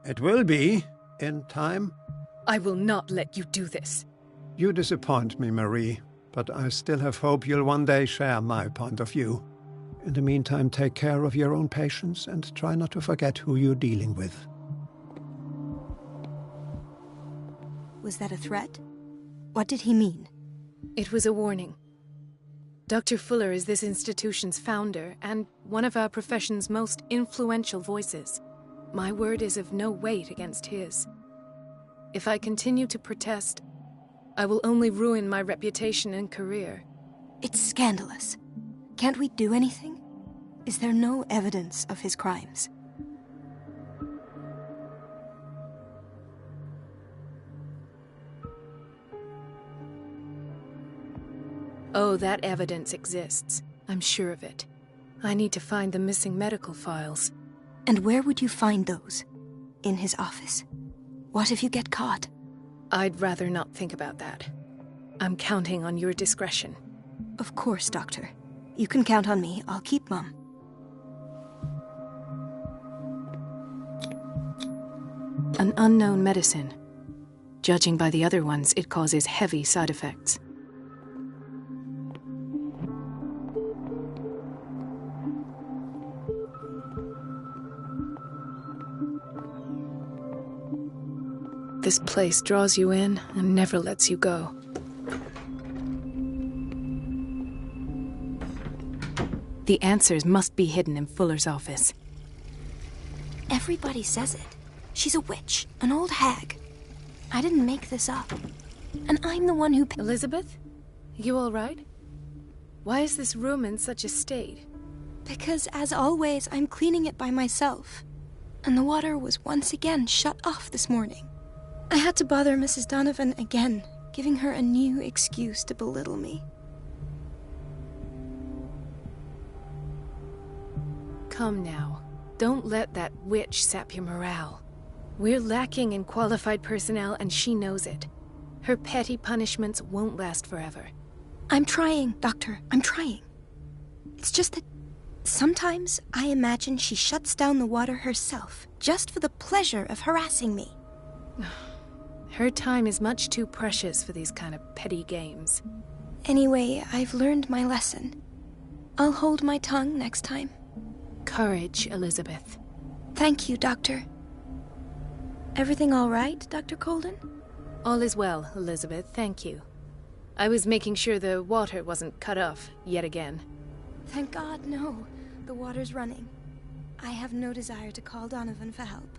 It will be, in time. I will not let you do this. You disappoint me, Marie, but I still have hope you'll one day share my point of view. In the meantime, take care of your own patients and try not to forget who you're dealing with. Was that a threat? What did he mean? It was a warning. Dr. Fuller is this institution's founder and one of our profession's most influential voices. My word is of no weight against his. If I continue to protest, I will only ruin my reputation and career. It's scandalous. Can't we do anything? Is there no evidence of his crimes? Oh, that evidence exists. I'm sure of it. I need to find the missing medical files. And where would you find those? In his office? What if you get caught? I'd rather not think about that. I'm counting on your discretion. Of course, Doctor. You can count on me. I'll keep mum. An unknown medicine. Judging by the other ones, it causes heavy side effects. This place draws you in and never lets you go. The answers must be hidden in Fuller's office. Everybody says it. She's a witch, an old hag. I didn't make this up. And I'm the one who... Elizabeth? You all right? Why is this room in such a state? Because, as always, I'm cleaning it by myself. And the water was once again shut off this morning. I had to bother Mrs. Donovan again, giving her a new excuse to belittle me. Come now. Don't let that witch sap your morale. We're lacking in qualified personnel and she knows it. Her petty punishments won't last forever. I'm trying, Doctor. I'm trying. It's just that sometimes I imagine she shuts down the water herself, just for the pleasure of harassing me. Her time is much too precious for these kind of petty games. Anyway, I've learned my lesson. I'll hold my tongue next time. Courage, Elizabeth. Thank you, Doctor. Everything all right, Dr. Colden? All is well, Elizabeth, thank you. I was making sure the water wasn't cut off yet again. Thank God, no. The water's running. I have no desire to call Donovan for help.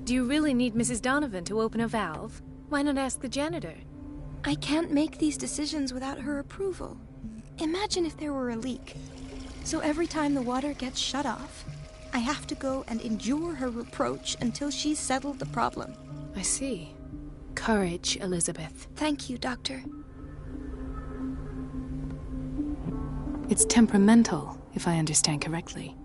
Do you really need Mrs. Donovan to open a valve? Why not ask the janitor? I can't make these decisions without her approval. Imagine if there were a leak. So every time the water gets shut off, I have to go and endure her reproach until she's settled the problem. I see. Courage, Elizabeth. Thank you, Doctor. It's temperamental, if I understand correctly.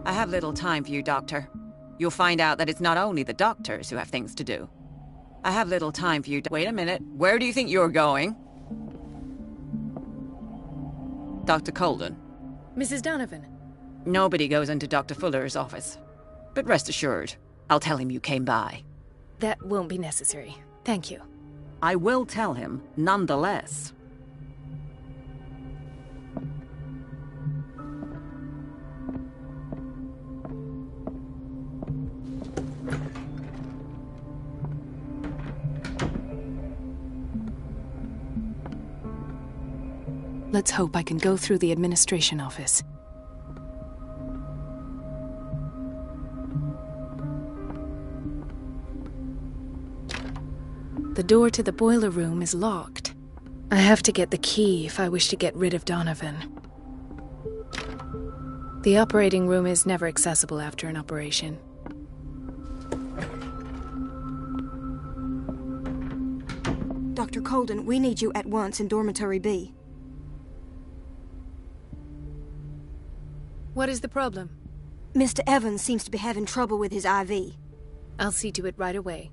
I have little time for you, Doctor. You'll find out that it's not only the doctors who have things to do. I have little time for you. Wait a minute. Where do you think you're going? Dr. Colden. Mrs. Donovan. Nobody goes into Dr. Fuller's office. But rest assured, I'll tell him you came by. That won't be necessary. Thank you. I will tell him, nonetheless. Let's hope I can go through the administration office. The door to the boiler room is locked. I have to get the key if I wish to get rid of Donovan. The operating room is never accessible after an operation. Dr. Colden, we need you at once in Dormitory B. What is the problem? Mr. Evans seems to be having trouble with his IV. I'll see to it right away.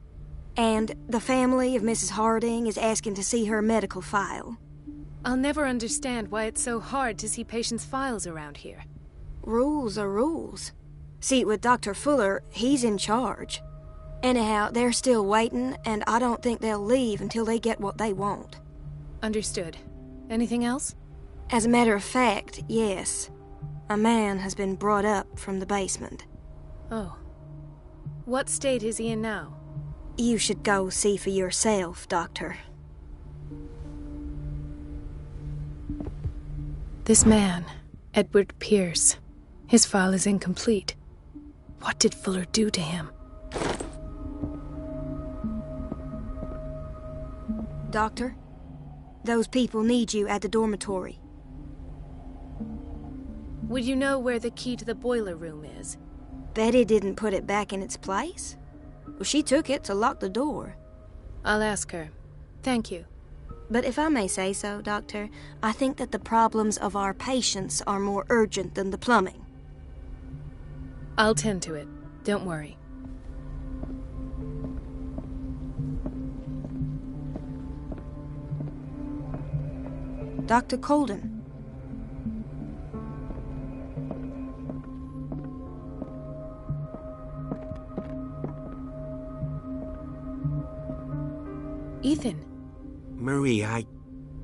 And the family of Mrs. Harding is asking to see her medical file. I'll never understand why it's so hard to see patients' files around here. Rules are rules. See, with Dr. Fuller, he's in charge. Anyhow, they're still waiting, and I don't think they'll leave until they get what they want. Understood. Anything else? As a matter of fact, yes. A man has been brought up from the basement. Oh. What state is he in now? You should go see for yourself, Doctor. This man, Edward Pierce, his file is incomplete. What did Fuller do to him? Doctor, those people need you at the dormitory. Would you know where the key to the boiler room is? Betty didn't put it back in its place. Well, she took it to lock the door. I'll ask her. Thank you. But if I may say so, Doctor, I think that the problems of our patients are more urgent than the plumbing. I'll tend to it. Don't worry. Dr. Colden. Ethan. Marie,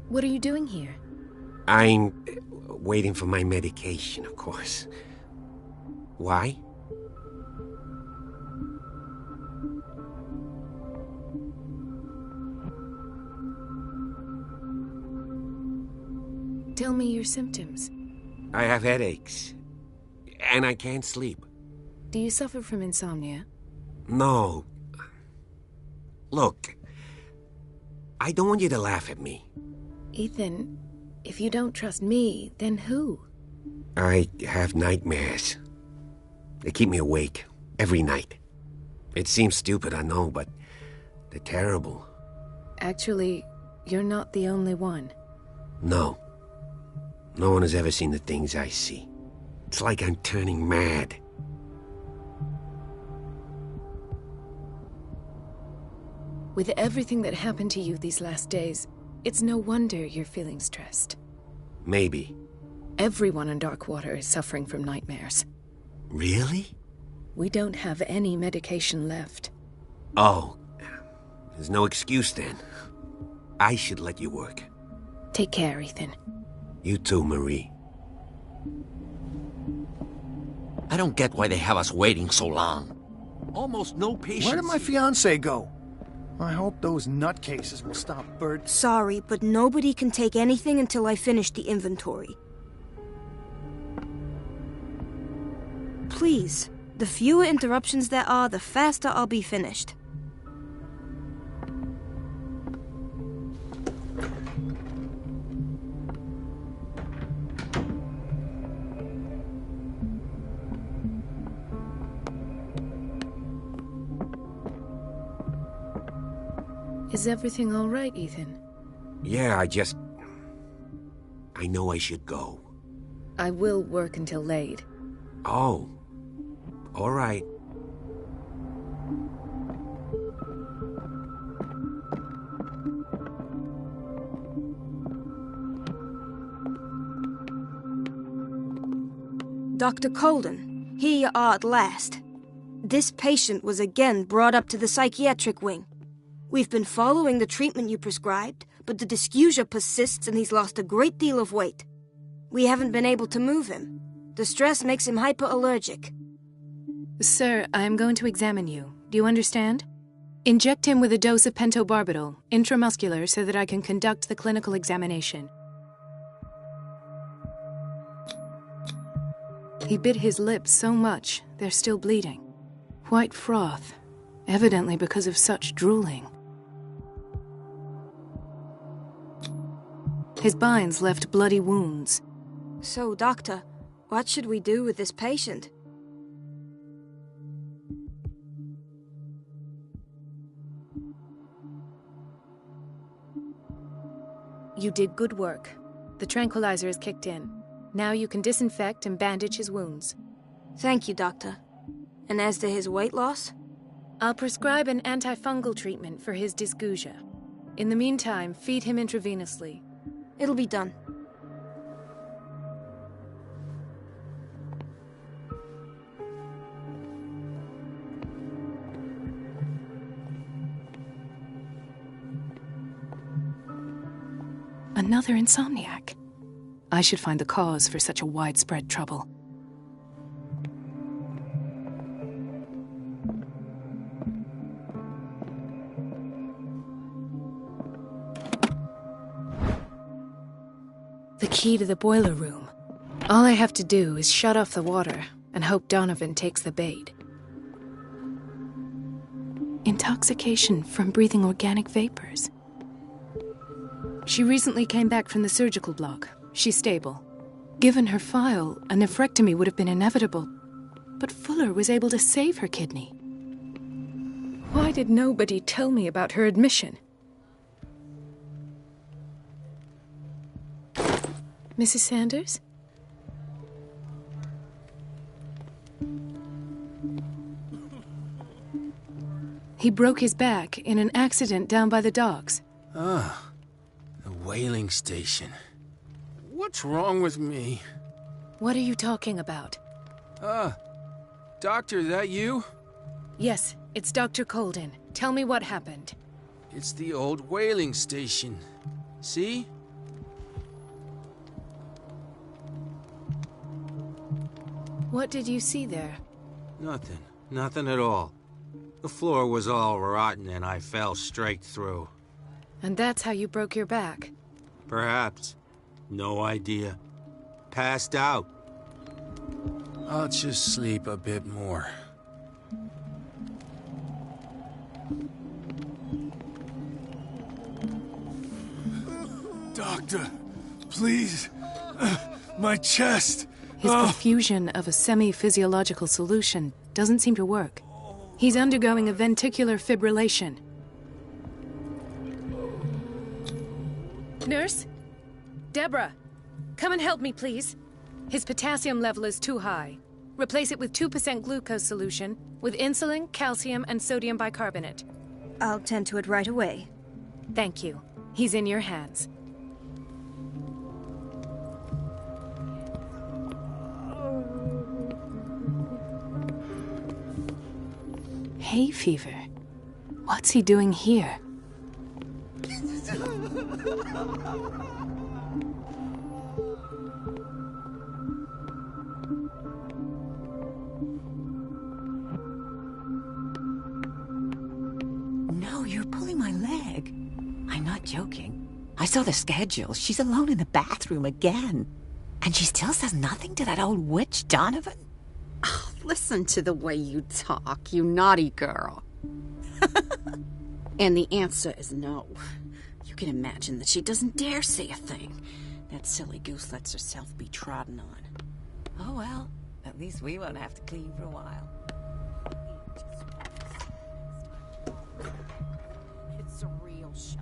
What are you doing here? I'm waiting for my medication, of course. Why? Tell me your symptoms. I have headaches. And I can't sleep. Do you suffer from insomnia? No. Look, I don't want you to laugh at me. Ethan, if you don't trust me, then who? I have nightmares. They keep me awake every night. It seems stupid, I know, but they're terrible. Actually, you're not the only one. No. No one has ever seen the things I see. It's like I'm turning mad. With everything that happened to you these last days, it's no wonder you're feeling stressed. Maybe. Everyone in Darkwater is suffering from nightmares. Really? We don't have any medication left. Oh. There's no excuse then. I should let you work. Take care, Ethan. You too, Marie. I don't get why they have us waiting so long. Almost no patience. Where did my fiancé go? I hope those nutcases will stop Bert. Sorry, but nobody can take anything until I finish the inventory. Please, the fewer interruptions there are, the faster I'll be finished. Is everything all right, Ethan? Yeah, I know I should go. I will work until late. Oh. All right. Dr. Colden, here you are at last. This patient was again brought up to the psychiatric wing. We've been following the treatment you prescribed, but the dysgeusia persists and he's lost a great deal of weight. We haven't been able to move him. The stress makes him hyperallergic. Sir, I am going to examine you. Do you understand? Inject him with a dose of pentobarbital, intramuscular, so that I can conduct the clinical examination. He bit his lips so much, they're still bleeding. White froth, evidently because of such drooling. His binds left bloody wounds. So, Doctor, what should we do with this patient? You did good work. The tranquilizer is kicked in. Now you can disinfect and bandage his wounds. Thank you, Doctor. And as to his weight loss? I'll prescribe an antifungal treatment for his dysgeusia. In the meantime, feed him intravenously. It'll be done. Another insomniac. I should find the cause for such a widespread trouble. The key to the boiler room. All I have to do is shut off the water and hope Donovan takes the bait. Intoxication from breathing organic vapors. She recently came back from the surgical block. She's stable. Given her file, a nephrectomy would have been inevitable. But Fuller was able to save her kidney. Why did nobody tell me about her admission? Mrs. Sanders? He broke his back in an accident down by the docks. Ah, the whaling station. What's wrong with me? What are you talking about? Doctor, that you? Yes, it's Dr. Colden. Tell me what happened. It's the old whaling station. See? What did you see there? Nothing. Nothing at all. The floor was all rotten and I fell straight through. And that's how you broke your back? Perhaps. No idea. Passed out. I'll just sleep a bit more. Doctor, please. My chest. His perfusion of a semi-physiological solution doesn't seem to work. He's undergoing a ventricular fibrillation. Nurse? Deborah, come and help me, please. His potassium level is too high. Replace it with 2% glucose solution with insulin, calcium, and sodium bicarbonate. I'll tend to it right away. Thank you. He's in your hands. Hay fever. What's he doing here? No, you're pulling my leg. I'm not joking. I saw the schedule. She's alone in the bathroom again. And she still says nothing to that old witch, Donovan? Oh, listen to the way you talk, you naughty girl. And the answer is no. You can imagine that she doesn't dare say a thing. That silly goose lets herself be trodden on. Oh, well, at least we won't have to clean for a while. It's a real show.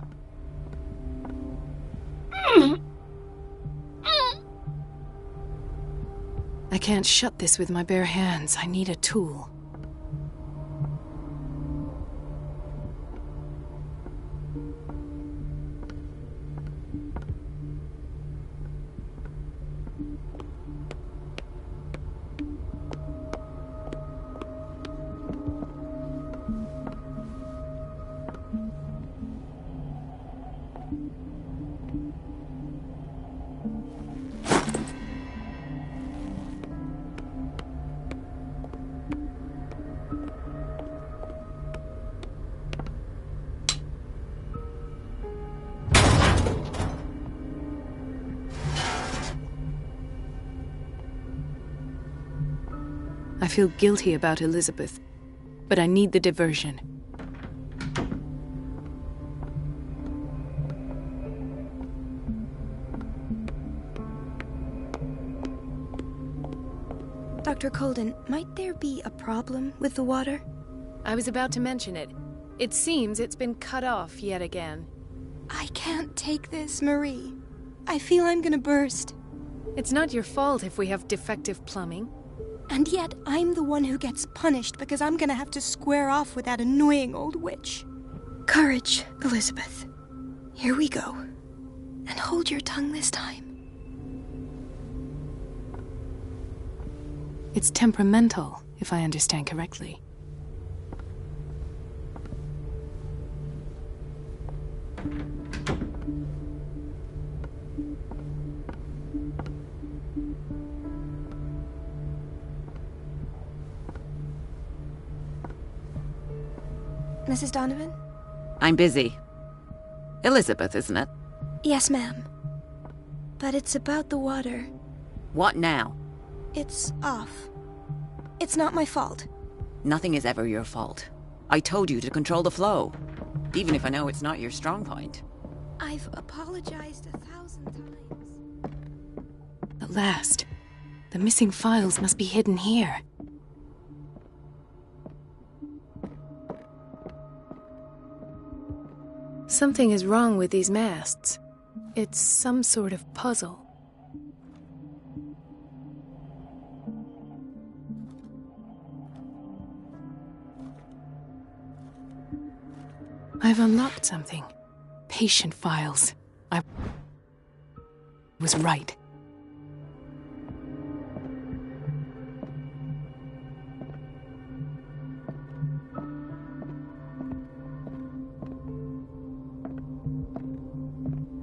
I can't shut this with my bare hands. I need a tool. I feel guilty about Elizabeth, but I need the diversion. Dr. Colden, might there be a problem with the water? I was about to mention it. It seems it's been cut off yet again. I can't take this, Marie. I feel I'm gonna burst. It's not your fault if we have defective plumbing. And yet, I'm the one who gets punished because I'm gonna have to square off with that annoying old witch. Courage, Elizabeth. Here we go. And hold your tongue this time. It's temperamental, if I understand correctly. Mrs. Donovan? I'm busy. Elizabeth, isn't it? Yes, ma'am. But it's about the water. What now? It's off. It's not my fault. Nothing is ever your fault. I told you to control the flow, even if I know it's not your strong point. I've apologized 1,000 times. At last. The missing files must be hidden here. Something is wrong with these masts. It's some sort of puzzle. I've unlocked something. Patient files. I was right.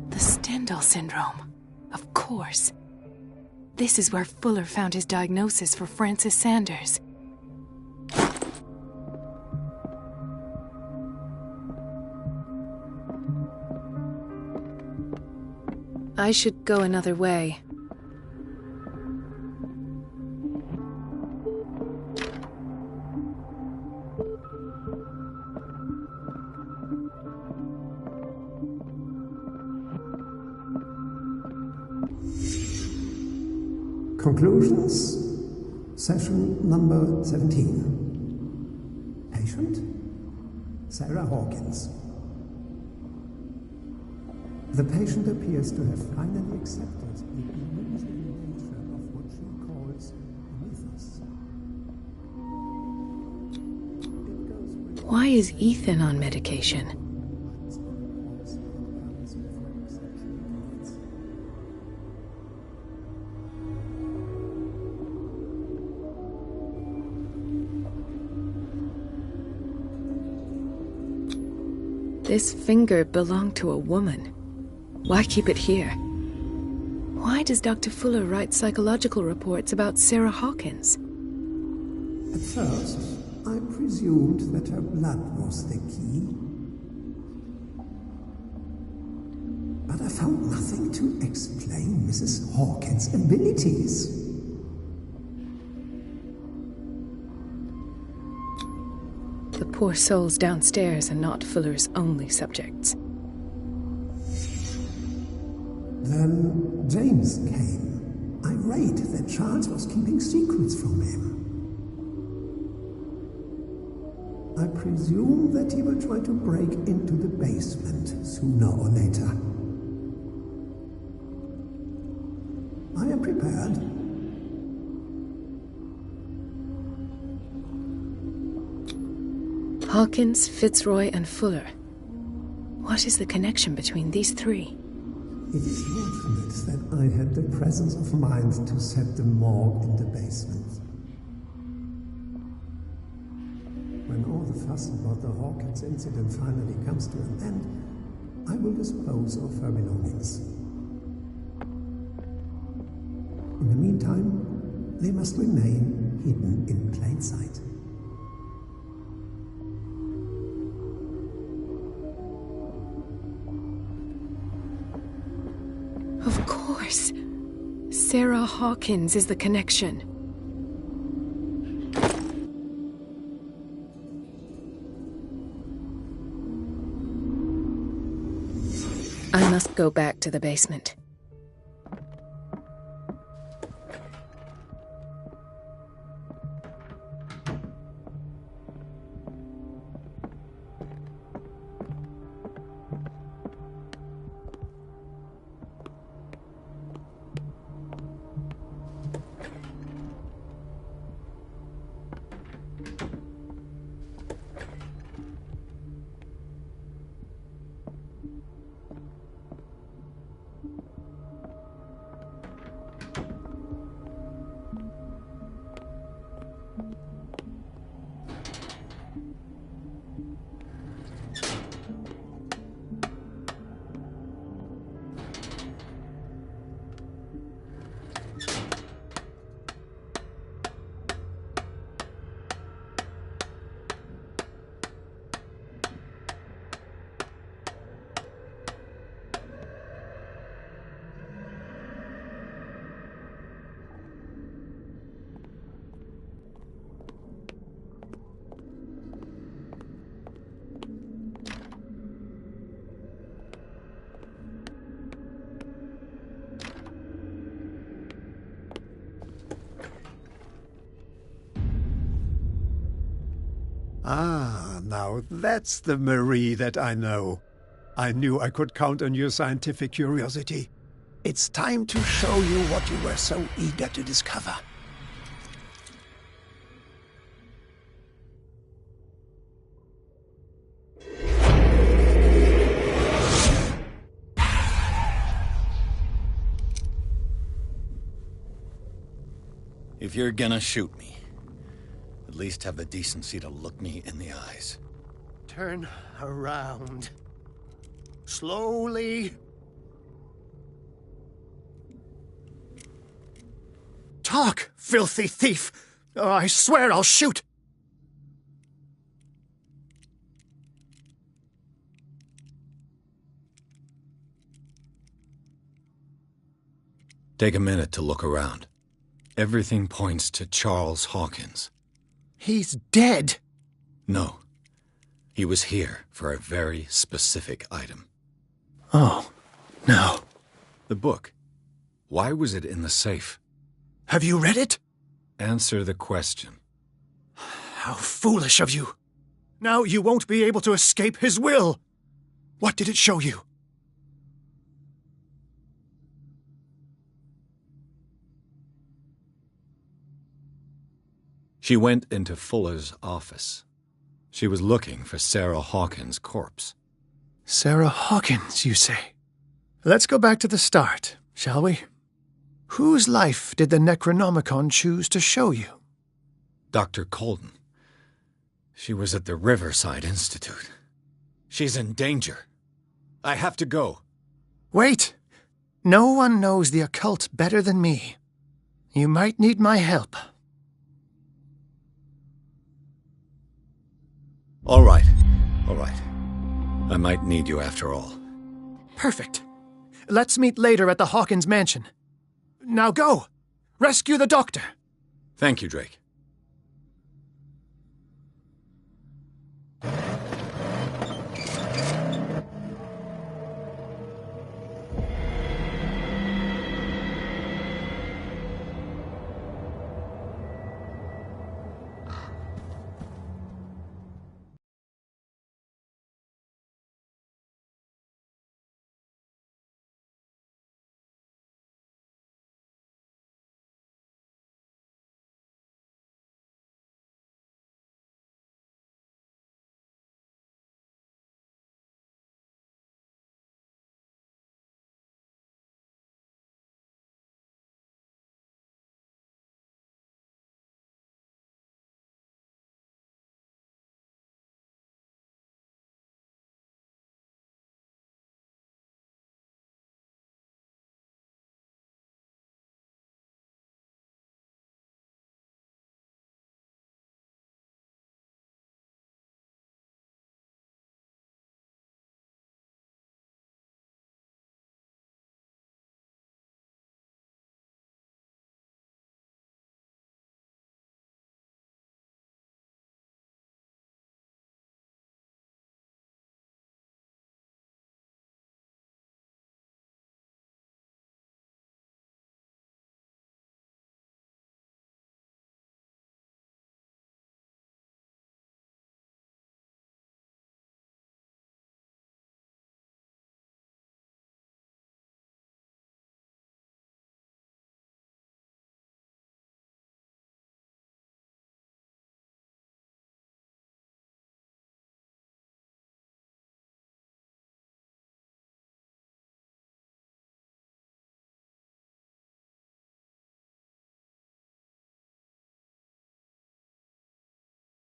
The Stendhal syndrome. Of course. This is where Fuller found his diagnosis for Francis Sanders. I should go another way. Conclusions, session number 17. Patient, Sarah Hawkins. The patient appears to have finally accepted the illusory nature of what she calls mythos. Why is Ethan on medication? This finger belonged to a woman. Why keep it here? Why does Dr. Fuller write psychological reports about Sarah Hawkins? At first, I presumed that her blood was the key. But I found nothing to explain Mrs. Hawkins' abilities. The poor souls downstairs are not Fuller's only subjects. Then James came, irate that Charles was keeping secrets from him. I presume that he will try to break into the basement sooner or later. I am prepared. Hawkins, Fitzroy, and Fuller. What is the connection between these three? It is fortunate that I had the presence of mind to set the morgue in the basement. When all the fuss about the Hawkins incident finally comes to an end, I will dispose of her belongings. In the meantime, they must remain hidden in plain sight. Of course. Sarah Hawkins is the connection. I must go back to the basement. Ah, now that's the Marie that I know. I knew I could count on your scientific curiosity. It's time to show you what you were so eager to discover. If you're gonna shoot me, at least have the decency to look me in the eyes. Turn around. Slowly. Talk, filthy thief! Or I swear I'll shoot! Take a minute to look around. Everything points to Charles Hawkins. He's dead! No. He was here for a very specific item. Oh, no. The book. Why was it in the safe? Have you read it? Answer the question. How foolish of you! Now you won't be able to escape his will! What did it show you? She went into Fuller's office. She was looking for Sarah Hawkins' corpse. Sarah Hawkins, you say? Let's go back to the start, shall we? Whose life did the Necronomicon choose to show you? Dr. Colden. She was at the Riverside Institute. She's in danger. I have to go. Wait! No one knows the occult better than me. You might need my help. All right. All right. I might need you after all. Perfect. Let's meet later at the Hawkins mansion. Now go! Rescue the doctor! Thank you, Drake.